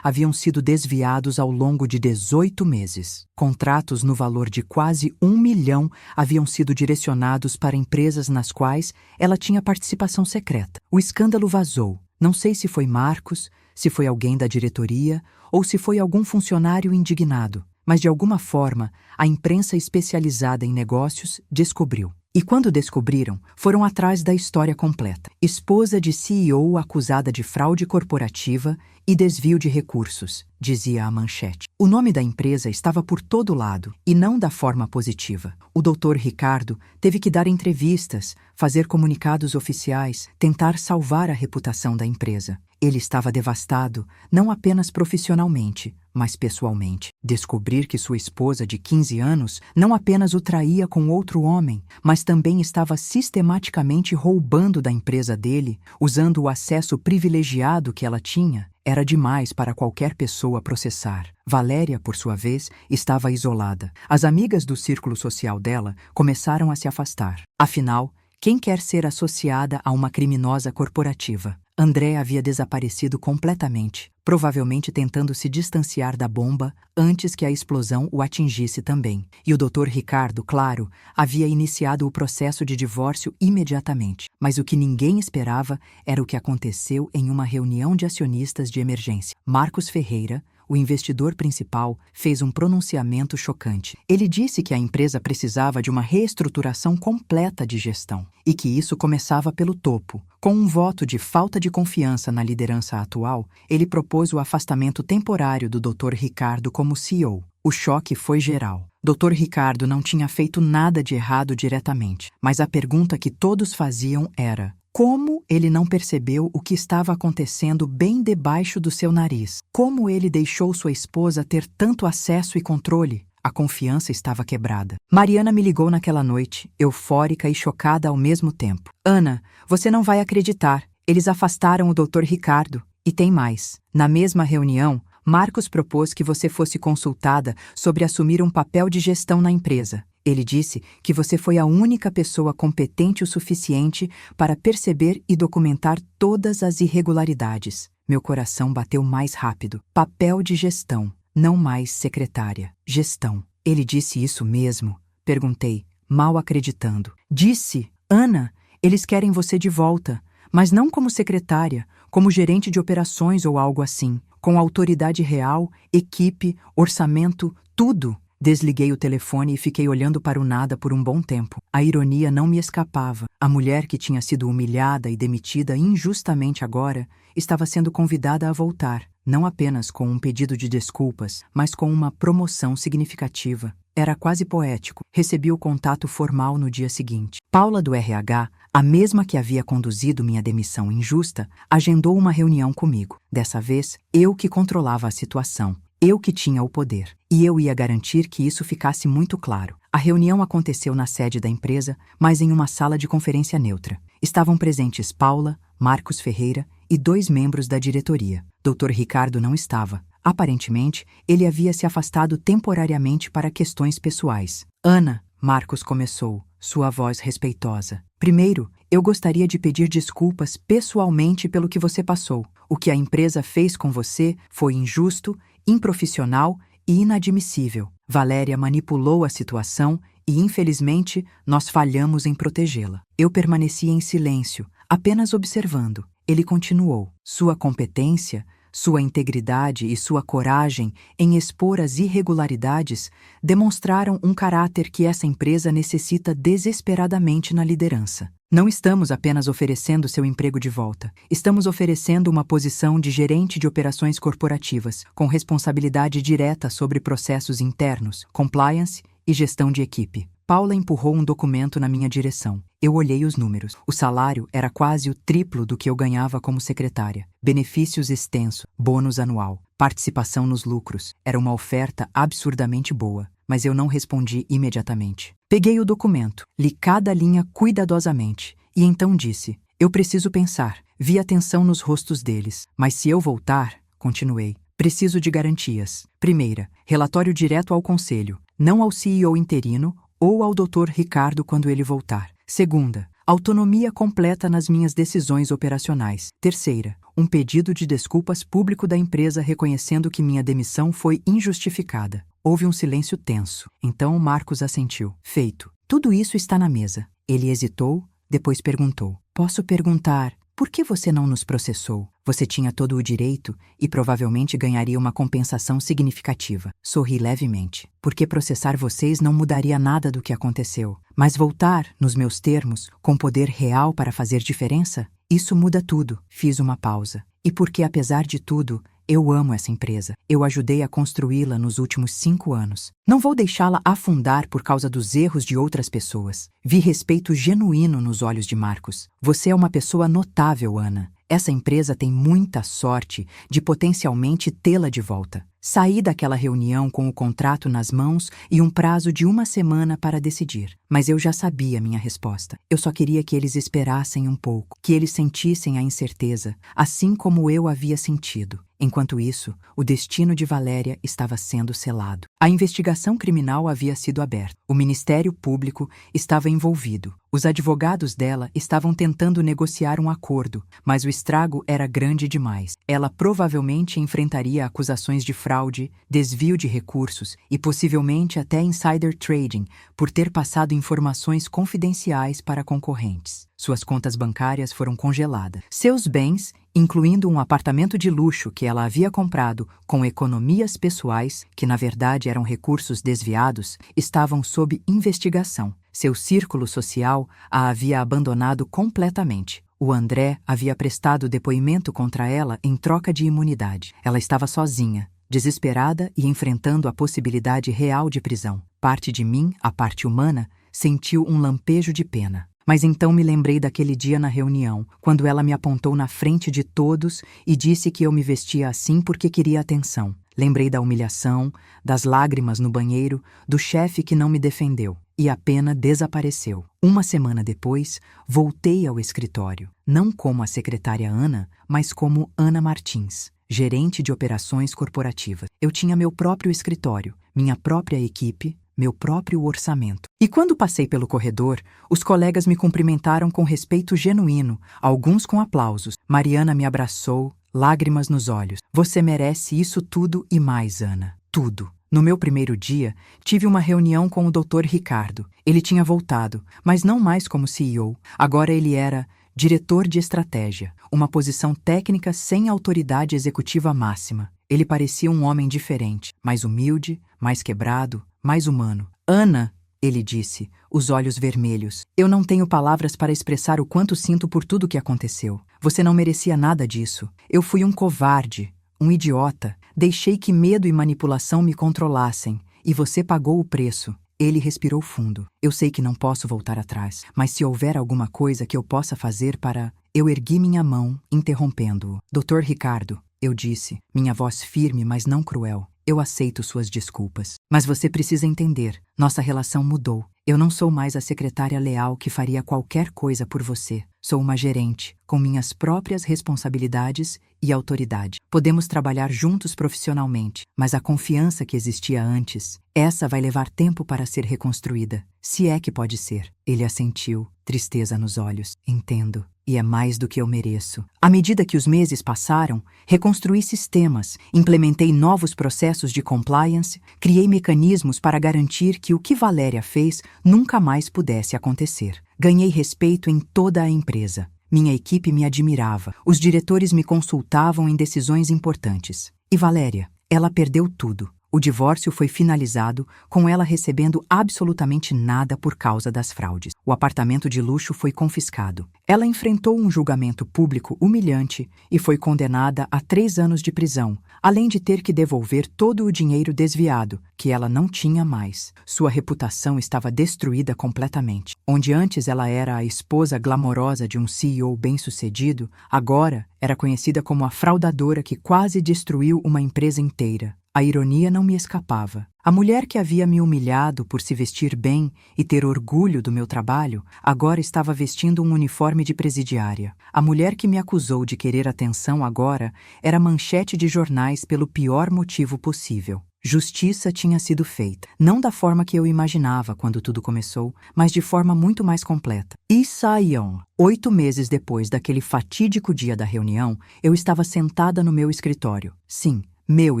haviam sido desviados ao longo de 18 meses. Contratos no valor de quase R$1 milhão haviam sido direcionados para empresas nas quais ela tinha participação secreta. O escândalo vazou. Não sei se foi Marcos, se foi alguém da diretoria ou se foi algum funcionário indignado, mas de alguma forma a imprensa especializada em negócios descobriu. E quando descobriram, foram atrás da história completa. Esposa de CEO acusada de fraude corporativa e desvio de recursos, dizia a manchete. O nome da empresa estava por todo lado, e não da forma positiva. O Dr. Ricardo teve que dar entrevistas, fazer comunicados oficiais, tentar salvar a reputação da empresa. Ele estava devastado, não apenas profissionalmente, mas pessoalmente. Descobrir que sua esposa de 15 anos não apenas o traía com outro homem, mas também estava sistematicamente roubando da empresa dele, usando o acesso privilegiado que ela tinha, era demais para qualquer pessoa processar. Valéria, por sua vez, estava isolada. As amigas do círculo social dela começaram a se afastar. Afinal, quem quer ser associada a uma criminosa corporativa? André havia desaparecido completamente, provavelmente tentando se distanciar da bomba antes que a explosão o atingisse também. E o Dr. Ricardo, claro, havia iniciado o processo de divórcio imediatamente. Mas o que ninguém esperava era o que aconteceu em uma reunião de acionistas de emergência. Marcos Ferreira, o investidor principal, fez um pronunciamento chocante. Ele disse que a empresa precisava de uma reestruturação completa de gestão e que isso começava pelo topo. Com um voto de falta de confiança na liderança atual, ele propôs o afastamento temporário do Dr. Ricardo como CEO. O choque foi geral. Dr. Ricardo não tinha feito nada de errado diretamente, mas a pergunta que todos faziam era: como ele não percebeu o que estava acontecendo bem debaixo do seu nariz? Como ele deixou sua esposa ter tanto acesso e controle? A confiança estava quebrada. Mariana me ligou naquela noite, eufórica e chocada ao mesmo tempo. Ana, você não vai acreditar. Eles afastaram o Dr. Ricardo. E tem mais. Na mesma reunião, Marcos propôs que você fosse consultada sobre assumir um papel de gestão na empresa. Ele disse que você foi a única pessoa competente o suficiente para perceber e documentar todas as irregularidades. Meu coração bateu mais rápido. Papel de gestão, não mais secretária. Gestão. Ele disse isso mesmo? Perguntei, mal acreditando. Disse, Ana, eles querem você de volta, mas não como secretária, como gerente de operações ou algo assim, com autoridade real, equipe, orçamento, tudo. Desliguei o telefone e fiquei olhando para o nada por um bom tempo. A ironia não me escapava. A mulher que tinha sido humilhada e demitida injustamente agora estava sendo convidada a voltar, não apenas com um pedido de desculpas, mas com uma promoção significativa. Era quase poético. Recebi o contato formal no dia seguinte. Paula do RH, a mesma que havia conduzido minha demissão injusta, agendou uma reunião comigo. Dessa vez, eu que controlava a situação. Eu que tinha o poder. E eu ia garantir que isso ficasse muito claro. A reunião aconteceu na sede da empresa, mas em uma sala de conferência neutra. Estavam presentes Paula, Marcos Ferreira e 2 membros da diretoria. Dr. Ricardo não estava. Aparentemente, ele havia se afastado temporariamente para questões pessoais. Ana, Marcos começou, sua voz respeitosa. Primeiro, eu gostaria de pedir desculpas pessoalmente pelo que você passou. O que a empresa fez com você foi injusto, improfissional e inadmissível. Valéria manipulou a situação e, infelizmente, nós falhamos em protegê-la. Eu permaneci em silêncio, apenas observando. Ele continuou. Sua competência, sua integridade e sua coragem em expor as irregularidades demonstraram um caráter que essa empresa necessita desesperadamente na liderança. Não estamos apenas oferecendo seu emprego de volta. Estamos oferecendo uma posição de gerente de operações corporativas, com responsabilidade direta sobre processos internos, compliance e gestão de equipe. Paula empurrou um documento na minha direção. Eu olhei os números. O salário era quase o triplo do que eu ganhava como secretária. Benefícios extenso, bônus anual, participação nos lucros. Era uma oferta absurdamente boa, mas eu não respondi imediatamente. Peguei o documento, li cada linha cuidadosamente e então disse: eu preciso pensar. Vi a tensão nos rostos deles. Mas se eu voltar, continuei, preciso de garantias. Primeira, relatório direto ao conselho, não ao CEO interino ou ao Dr. Ricardo quando ele voltar. Segunda, autonomia completa nas minhas decisões operacionais. Terceira, um pedido de desculpas público da empresa reconhecendo que minha demissão foi injustificada. Houve um silêncio tenso. Então Marcos assentiu. Feito. Tudo isso está na mesa. Ele hesitou, depois perguntou. Posso perguntar, por que você não nos processou? Você tinha todo o direito e provavelmente ganharia uma compensação significativa. Sorri levemente. Porque processar vocês não mudaria nada do que aconteceu. Mas voltar, nos meus termos, com poder real para fazer diferença? Isso muda tudo. Fiz uma pausa. E porque, apesar de tudo, eu amo essa empresa. Eu ajudei a construí-la nos últimos 5 anos. Não vou deixá-la afundar por causa dos erros de outras pessoas. Vi respeito genuíno nos olhos de Marcos. Você é uma pessoa notável, Ana. Essa empresa tem muita sorte de potencialmente tê-la de volta. Saí daquela reunião com o contrato nas mãos e um prazo de 1 semana para decidir. Mas eu já sabia minha resposta. Eu só queria que eles esperassem um pouco, que eles sentissem a incerteza, assim como eu havia sentido. Enquanto isso, o destino de Valéria estava sendo selado. A investigação criminal havia sido aberta. O Ministério Público estava envolvido. Os advogados dela estavam tentando negociar um acordo, mas o estrago era grande demais. Ela provavelmente enfrentaria acusações de fraude, desvio de recursos e possivelmente até insider trading por ter passado informações confidenciais para concorrentes. Suas contas bancárias foram congeladas. Seus bens, incluindo um apartamento de luxo que ela havia comprado com economias pessoais, que na verdade eram recursos desviados, estavam sob investigação. Seu círculo social a havia abandonado completamente. O André havia prestado depoimento contra ela em troca de imunidade. Ela estava sozinha, desesperada e enfrentando a possibilidade real de prisão. Parte de mim, a parte humana, sentiu um lampejo de pena. Mas então me lembrei daquele dia na reunião, quando ela me apontou na frente de todos e disse que eu me vestia assim porque queria atenção. Lembrei da humilhação, das lágrimas no banheiro, do chefe que não me defendeu. E a pena desapareceu. 1 semana depois, voltei ao escritório. Não como a secretária Ana, mas como Ana Martins, gerente de operações corporativas. Eu tinha meu próprio escritório, minha própria equipe, meu próprio orçamento. E quando passei pelo corredor, os colegas me cumprimentaram com respeito genuíno, alguns com aplausos. Mariana me abraçou, lágrimas nos olhos. Você merece isso tudo e mais, Ana. Tudo. No meu primeiro dia, tive uma reunião com o Dr. Ricardo. Ele tinha voltado, mas não mais como CEO. Agora ele era diretor de estratégia, uma posição técnica sem autoridade executiva máxima. Ele parecia um homem diferente, mais humilde, mais quebrado, mais humano. Ana, ele disse, os olhos vermelhos. Eu não tenho palavras para expressar o quanto sinto por tudo o que aconteceu. Você não merecia nada disso. Eu fui um covarde, um idiota. Deixei que medo e manipulação me controlassem. E você pagou o preço. Ele respirou fundo. Eu sei que não posso voltar atrás, mas se houver alguma coisa que eu possa fazer para... Eu ergui minha mão, interrompendo-o. Dr. Ricardo, eu disse, minha voz firme, mas não cruel. Eu aceito suas desculpas. Mas você precisa entender, nossa relação mudou. Eu não sou mais a secretária leal que faria qualquer coisa por você. Sou uma gerente, com minhas próprias responsabilidades e autoridade. Podemos trabalhar juntos profissionalmente, mas a confiança que existia antes, essa vai levar tempo para ser reconstruída. Se é que pode ser. Ele assentiu, tristeza nos olhos. Entendo. E é mais do que eu mereço. À medida que os meses passaram, reconstruí sistemas, implementei novos processos de compliance, criei mecanismos para garantir que o que Valéria fez nunca mais pudesse acontecer. Ganhei respeito em toda a empresa. Minha equipe me admirava. Os diretores me consultavam em decisões importantes. E Valéria, ela perdeu tudo. O divórcio foi finalizado, com ela recebendo absolutamente nada por causa das fraudes. O apartamento de luxo foi confiscado. Ela enfrentou um julgamento público humilhante e foi condenada a 3 anos de prisão, além de ter que devolver todo o dinheiro desviado, que ela não tinha mais. Sua reputação estava destruída completamente. Onde antes ela era a esposa glamourosa de um CEO bem-sucedido, agora era conhecida como a fraudadora que quase destruiu uma empresa inteira. A ironia não me escapava. A mulher que havia me humilhado por se vestir bem e ter orgulho do meu trabalho, agora estava vestindo um uniforme de presidiária. A mulher que me acusou de querer atenção agora era manchete de jornais pelo pior motivo possível. Justiça tinha sido feita, não da forma que eu imaginava quando tudo começou, mas de forma muito mais completa. E saiam. 8 meses depois daquele fatídico dia da reunião, eu estava sentada no meu escritório. Sim, meu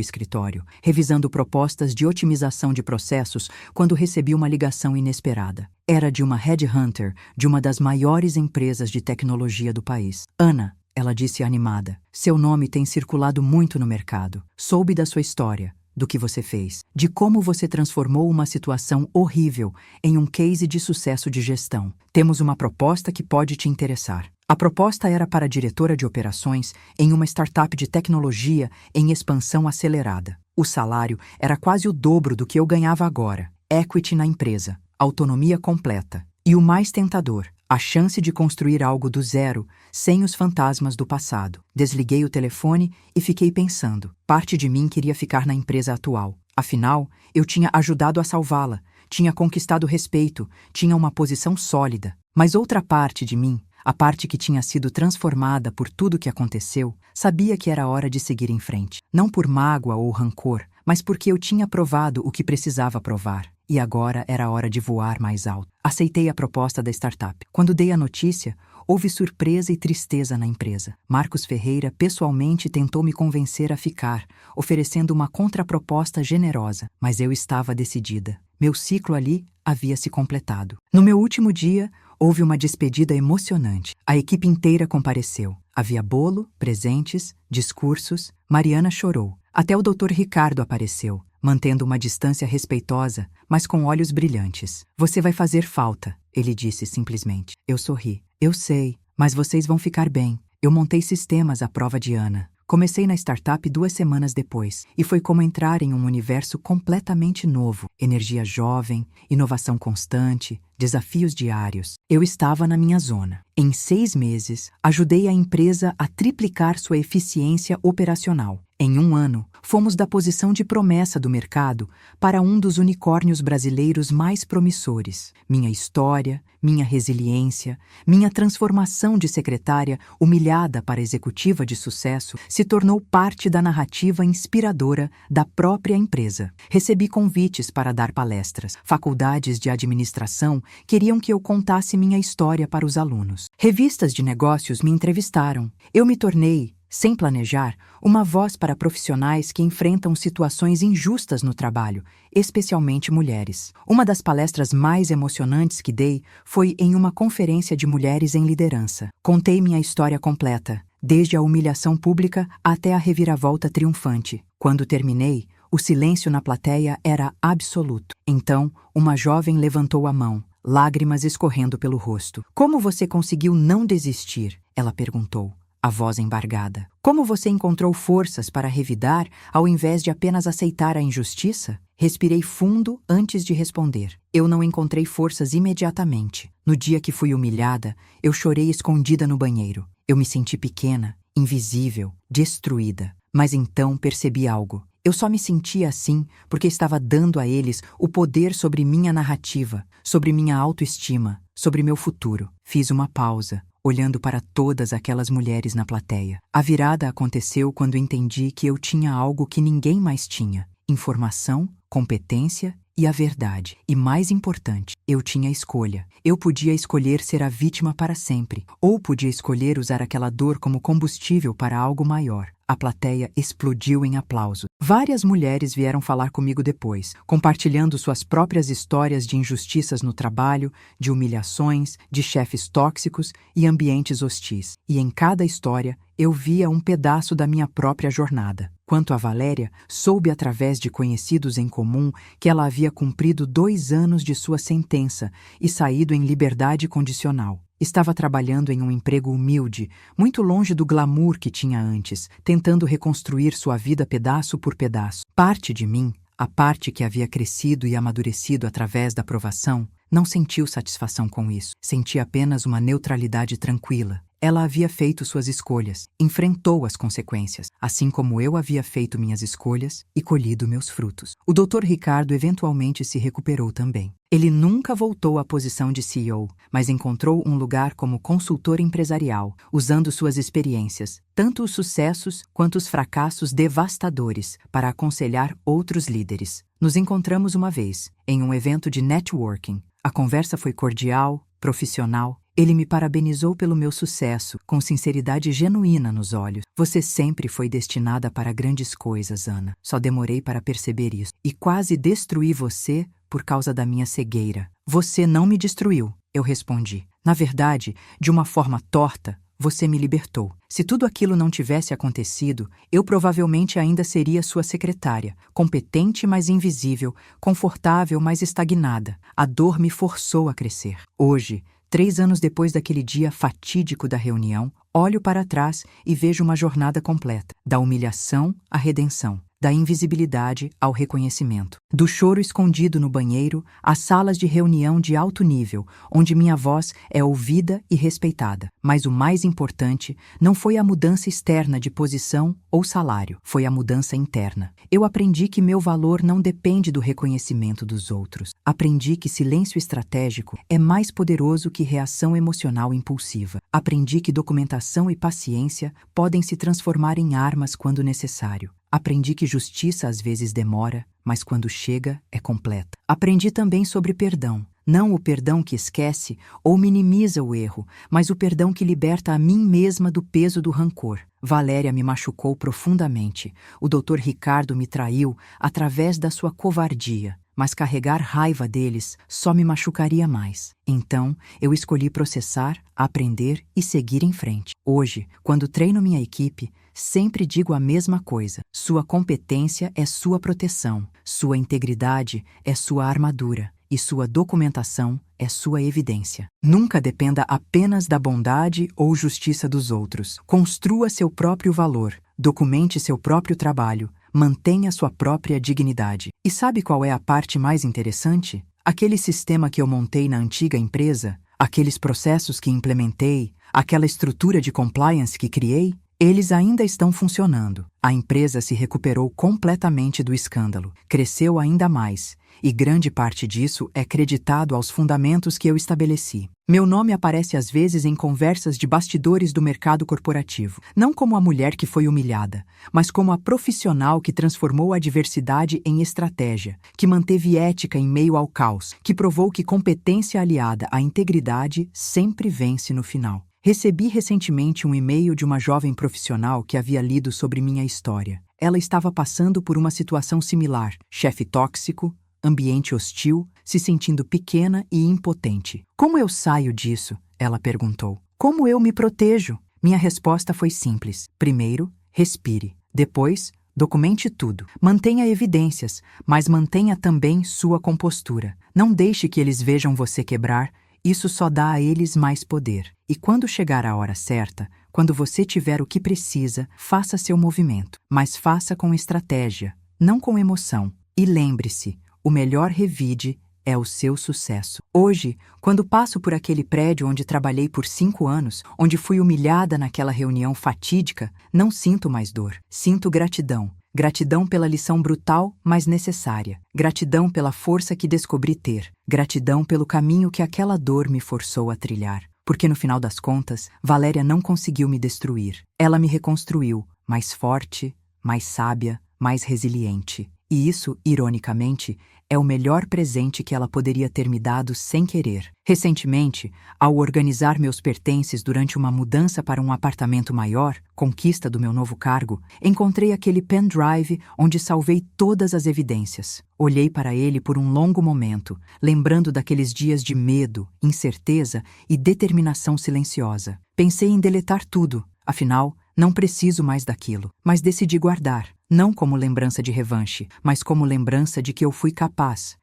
escritório, revisando propostas de otimização de processos quando recebi uma ligação inesperada. Era de uma headhunter de uma das maiores empresas de tecnologia do país. Ana, ela disse animada, seu nome tem circulado muito no mercado. Soube da sua história, do que você fez, de como você transformou uma situação horrível em um case de sucesso de gestão. Temos uma proposta que pode te interessar. A proposta era para a diretora de operações em uma startup de tecnologia em expansão acelerada. O salário era quase o dobro do que eu ganhava agora. Equity na empresa, autonomia completa. E o mais tentador, a chance de construir algo do zero, sem os fantasmas do passado. Desliguei o telefone e fiquei pensando. Parte de mim queria ficar na empresa atual. Afinal, eu tinha ajudado a salvá-la, tinha conquistado respeito, tinha uma posição sólida. Mas outra parte de mim, a parte que tinha sido transformada por tudo o que aconteceu, sabia que era hora de seguir em frente. Não por mágoa ou rancor, mas porque eu tinha provado o que precisava provar. E agora era a hora de voar mais alto. Aceitei a proposta da startup. Quando dei a notícia, houve surpresa e tristeza na empresa. Marcos Ferreira pessoalmente tentou me convencer a ficar, oferecendo uma contraproposta generosa, mas eu estava decidida. Meu ciclo ali havia se completado. No meu último dia, houve uma despedida emocionante. A equipe inteira compareceu. Havia bolo, presentes, discursos. Mariana chorou. Até o Dr. Ricardo apareceu, mantendo uma distância respeitosa, mas com olhos brilhantes. Você vai fazer falta, ele disse simplesmente. Eu sorri. Eu sei, mas vocês vão ficar bem. Eu montei sistemas à prova de Ana. Comecei na startup 2 semanas depois, e foi como entrar em um universo completamente novo. Energia jovem, inovação constante, desafios diários. Eu estava na minha zona. Em 6 meses, ajudei a empresa a triplicar sua eficiência operacional. Em 1 ano, fomos da posição de promessa do mercado para um dos unicórnios brasileiros mais promissores. Minha história, minha resiliência, minha transformação de secretária humilhada para executiva de sucesso se tornou parte da narrativa inspiradora da própria empresa. Recebi convites para dar palestras. Faculdades de administração queriam que eu contasse minha história para os alunos. Revistas de negócios me entrevistaram. Eu me tornei, sem planejar, uma voz para profissionais que enfrentam situações injustas no trabalho, especialmente mulheres. Uma das palestras mais emocionantes que dei foi em uma conferência de mulheres em liderança. Contei minha história completa, desde a humilhação pública até a reviravolta triunfante. Quando terminei, o silêncio na plateia era absoluto. Então, uma jovem levantou a mão, lágrimas escorrendo pelo rosto. Como você conseguiu não desistir? Ela perguntou. A voz embargada. Como você encontrou forças para revidar ao invés de apenas aceitar a injustiça? Respirei fundo antes de responder. Eu não encontrei forças imediatamente. No dia que fui humilhada, eu chorei escondida no banheiro. Eu me senti pequena, invisível, destruída. Mas então percebi algo. Eu só me sentia assim porque estava dando a eles o poder sobre minha narrativa, sobre minha autoestima, sobre meu futuro. Fiz uma pausa, olhando para todas aquelas mulheres na plateia. A virada aconteceu quando entendi que eu tinha algo que ninguém mais tinha: informação, competência e a verdade. E mais importante, eu tinha escolha. Eu podia escolher ser a vítima para sempre, ou podia escolher usar aquela dor como combustível para algo maior. A plateia explodiu em aplausos. Várias mulheres vieram falar comigo depois, compartilhando suas próprias histórias de injustiças no trabalho, de humilhações, de chefes tóxicos e ambientes hostis. E em cada história, eu via um pedaço da minha própria jornada. Quanto a Valéria, soube através de conhecidos em comum que ela havia cumprido 2 anos de sua sentença e saído em liberdade condicional. Estava trabalhando em um emprego humilde, muito longe do glamour que tinha antes, tentando reconstruir sua vida pedaço por pedaço. Parte de mim, a parte que havia crescido e amadurecido através da provação, não sentiu satisfação com isso. Sentia apenas uma neutralidade tranquila. Ela havia feito suas escolhas, enfrentou as consequências, assim como eu havia feito minhas escolhas e colhido meus frutos. O Dr. Ricardo eventualmente se recuperou também. Ele nunca voltou à posição de CEO, mas encontrou um lugar como consultor empresarial, usando suas experiências, tanto os sucessos quanto os fracassos devastadores, para aconselhar outros líderes. Nos encontramos uma vez, em um evento de networking. A conversa foi cordial, profissional. Ele me parabenizou pelo meu sucesso, com sinceridade genuína nos olhos. Você sempre foi destinada para grandes coisas, Ana. Só demorei para perceber isso. E quase destruí você por causa da minha cegueira. Você não me destruiu, eu respondi. Na verdade, de uma forma torta, você me libertou. Se tudo aquilo não tivesse acontecido, eu provavelmente ainda seria sua secretária, competente, mas invisível, confortável, mas estagnada. A dor me forçou a crescer. Hoje, 3 anos depois daquele dia fatídico da reunião, olho para trás e vejo uma jornada completa, da humilhação à redenção, da invisibilidade ao reconhecimento, do choro escondido no banheiro às salas de reunião de alto nível, onde minha voz é ouvida e respeitada. Mas o mais importante não foi a mudança externa de posição ou salário, foi a mudança interna. Eu aprendi que meu valor não depende do reconhecimento dos outros. Aprendi que silêncio estratégico é mais poderoso que reação emocional impulsiva. Aprendi que documentação e paciência podem se transformar em armas quando necessário. Aprendi que justiça às vezes demora, mas quando chega, é completa. Aprendi também sobre perdão. Não o perdão que esquece ou minimiza o erro, mas o perdão que liberta a mim mesma do peso do rancor. Valéria me machucou profundamente. O Dr. Ricardo me traiu através da sua covardia. Mas carregar raiva deles só me machucaria mais. Então, eu escolhi processar, aprender e seguir em frente. Hoje, quando treino minha equipe, sempre digo a mesma coisa. Sua competência é sua proteção, sua integridade é sua armadura e sua documentação é sua evidência. Nunca dependa apenas da bondade ou justiça dos outros. Construa seu próprio valor, documente seu próprio trabalho, mantenha sua própria dignidade. E sabe qual é a parte mais interessante? Aquele sistema que eu montei na antiga empresa, aqueles processos que implementei, aquela estrutura de compliance que criei, eles ainda estão funcionando. A empresa se recuperou completamente do escândalo, cresceu ainda mais, e grande parte disso é creditado aos fundamentos que eu estabeleci. Meu nome aparece às vezes em conversas de bastidores do mercado corporativo, não como a mulher que foi humilhada, mas como a profissional que transformou a adversidade em estratégia, que manteve ética em meio ao caos, que provou que competência aliada à integridade sempre vence no final. Recebi recentemente um e-mail de uma jovem profissional que havia lido sobre minha história. Ela estava passando por uma situação similar: chefe tóxico, ambiente hostil, se sentindo pequena e impotente. Como eu saio disso? Ela perguntou. Como eu me protejo? Minha resposta foi simples. Primeiro, respire. Depois, documente tudo. Mantenha evidências, mas mantenha também sua compostura. Não deixe que eles vejam você quebrar. Isso só dá a eles mais poder. E quando chegar a hora certa, quando você tiver o que precisa, faça seu movimento. Mas faça com estratégia, não com emoção. E lembre-se, o melhor revide é o seu sucesso. Hoje, quando passo por aquele prédio onde trabalhei por 5 anos, onde fui humilhada naquela reunião fatídica, não sinto mais dor. Sinto gratidão. Gratidão pela lição brutal, mas necessária. Gratidão pela força que descobri ter. Gratidão pelo caminho que aquela dor me forçou a trilhar. Porque no final das contas, Valéria não conseguiu me destruir. Ela me reconstruiu, mais forte, mais sábia, mais resiliente. E isso, ironicamente, é o melhor presente que ela poderia ter me dado sem querer. Recentemente, ao organizar meus pertences durante uma mudança para um apartamento maior, conquista do meu novo cargo, encontrei aquele pendrive onde salvei todas as evidências. Olhei para ele por um longo momento, lembrando daqueles dias de medo, incerteza e determinação silenciosa. Pensei em deletar tudo, afinal, não preciso mais daquilo, mas decidi guardar, não como lembrança de revanche, mas como lembrança de que eu fui capaz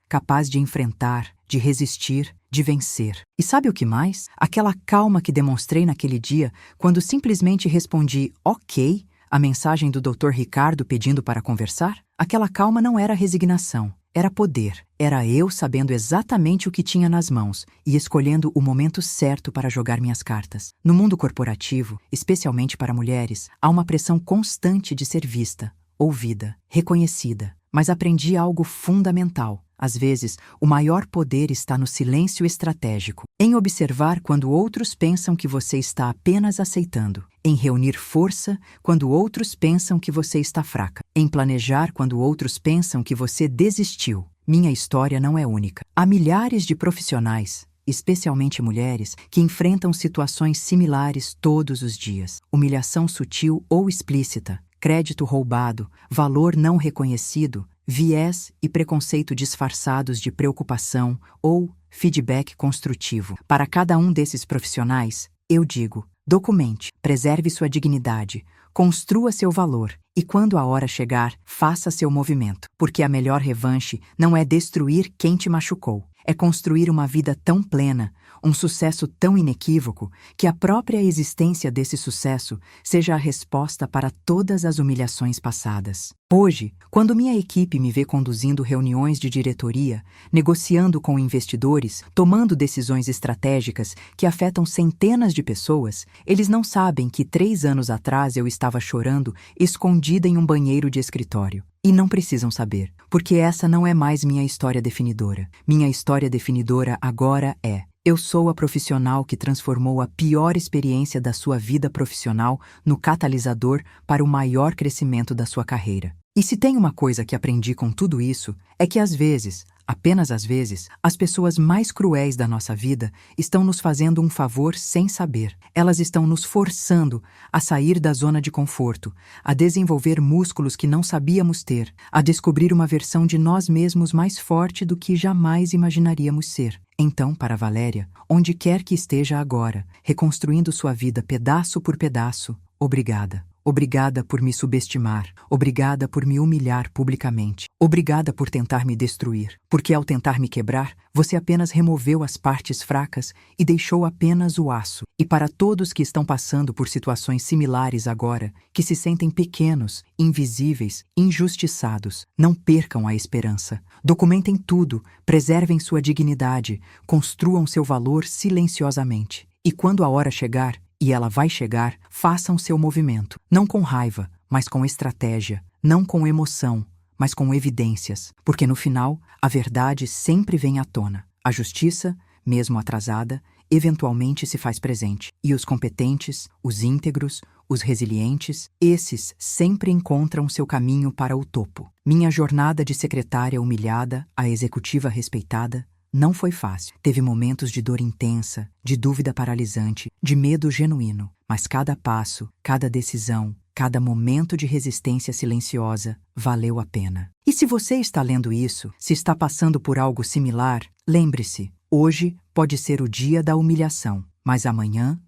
de enfrentar, de resistir, de vencer. E sabe o que mais? Aquela calma que demonstrei naquele dia, quando simplesmente respondi ok à mensagem do Dr. Ricardo pedindo para conversar? Aquela calma não era resignação. Era poder. Era eu sabendo exatamente o que tinha nas mãos e escolhendo o momento certo para jogar minhas cartas. No mundo corporativo, especialmente para mulheres, há uma pressão constante de ser vista, ouvida, reconhecida. Mas aprendi algo fundamental. Às vezes, o maior poder está no silêncio estratégico, em observar quando outros pensam que você está apenas aceitando, em reunir força quando outros pensam que você está fraca, em planejar quando outros pensam que você desistiu. Minha história não é única. Há milhares de profissionais, especialmente mulheres, que enfrentam situações similares todos os dias. Humilhação sutil ou explícita, crédito roubado, valor não reconhecido, viés e preconceito disfarçados de preocupação ou feedback construtivo. Para cada um desses profissionais, eu digo: documente, preserve sua dignidade, construa seu valor e, quando a hora chegar, faça seu movimento. Porque a melhor revanche não é destruir quem te machucou, é construir uma vida tão plena, um sucesso tão inequívoco, que a própria existência desse sucesso seja a resposta para todas as humilhações passadas. Hoje, quando minha equipe me vê conduzindo reuniões de diretoria, negociando com investidores, tomando decisões estratégicas que afetam centenas de pessoas, eles não sabem que 3 anos atrás eu estava chorando escondida em um banheiro de escritório. E não precisam saber, porque essa não é mais minha história definidora. Minha história definidora agora é: eu sou a profissional que transformou a pior experiência da sua vida profissional no catalisador para o maior crescimento da sua carreira. E se tem uma coisa que aprendi com tudo isso, é que às vezes, apenas às vezes, as pessoas mais cruéis da nossa vida estão nos fazendo um favor sem saber. Elas estão nos forçando a sair da zona de conforto, a desenvolver músculos que não sabíamos ter, a descobrir uma versão de nós mesmos mais forte do que jamais imaginaríamos ser. Então, para Valéria, onde quer que esteja agora, reconstruindo sua vida pedaço por pedaço, obrigada. Obrigada por me subestimar. Obrigada por me humilhar publicamente. Obrigada por tentar me destruir. Porque ao tentar me quebrar, você apenas removeu as partes fracas e deixou apenas o aço. E para todos que estão passando por situações similares agora, que se sentem pequenos, invisíveis, injustiçados, não percam a esperança. Documentem tudo, preservem sua dignidade, construam seu valor silenciosamente. E quando a hora chegar, e ela vai chegar, façam seu movimento. Não com raiva, mas com estratégia. Não com emoção, mas com evidências. Porque no final, a verdade sempre vem à tona. A justiça, mesmo atrasada, eventualmente se faz presente. E os competentes, os íntegros, os resilientes, esses sempre encontram seu caminho para o topo. Minha jornada de secretária humilhada a executiva respeitada não foi fácil. Teve momentos de dor intensa, de dúvida paralisante, de medo genuíno. Mas cada passo, cada decisão, cada momento de resistência silenciosa valeu a pena. E se você está lendo isso, se está passando por algo similar, lembre-se, hoje pode ser o dia da humilhação, mas amanhã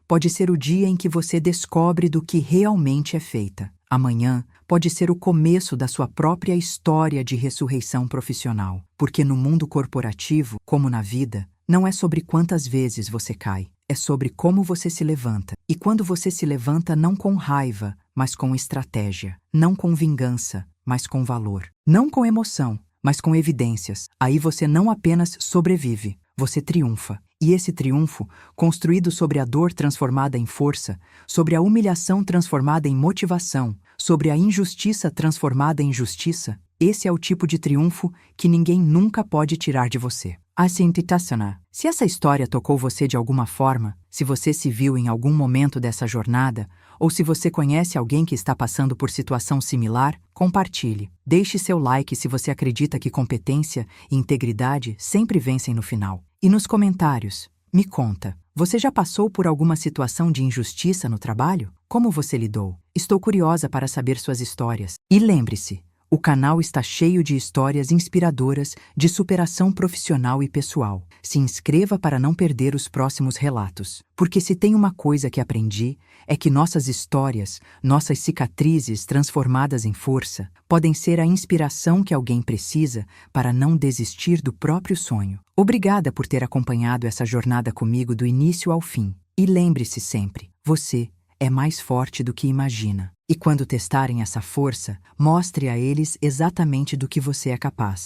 pode ser o dia em que você descobre do que realmente é feita. Amanhã pode ser o começo da sua própria história de ressurreição profissional. Porque no mundo corporativo, como na vida, não é sobre quantas vezes você cai, é sobre como você se levanta. E quando você se levanta não com raiva, mas com estratégia. Não com vingança, mas com valor. Não com emoção, mas com evidências. Aí você não apenas sobrevive, você triunfa. E esse triunfo, construído sobre a dor transformada em força, sobre a humilhação transformada em motivação, sobre a injustiça transformada em justiça, esse é o tipo de triunfo que ninguém nunca pode tirar de você. Se essa história tocou você de alguma forma, se você se viu em algum momento dessa jornada, ou se você conhece alguém que está passando por situação similar, compartilhe. Deixe seu like se você acredita que competência e integridade sempre vencem no final. E nos comentários, me conta, você já passou por alguma situação de injustiça no trabalho? Como você lidou? Estou curiosa para saber suas histórias. E lembre-se, o canal está cheio de histórias inspiradoras de superação profissional e pessoal. Se inscreva para não perder os próximos relatos. Porque se tem uma coisa que aprendi, é que nossas histórias, nossas cicatrizes transformadas em força, podem ser a inspiração que alguém precisa para não desistir do próprio sonho. Obrigada por ter acompanhado essa jornada comigo do início ao fim. E lembre-se sempre, você é mais forte do que imagina. E quando testarem essa força, mostre a eles exatamente do que você é capaz.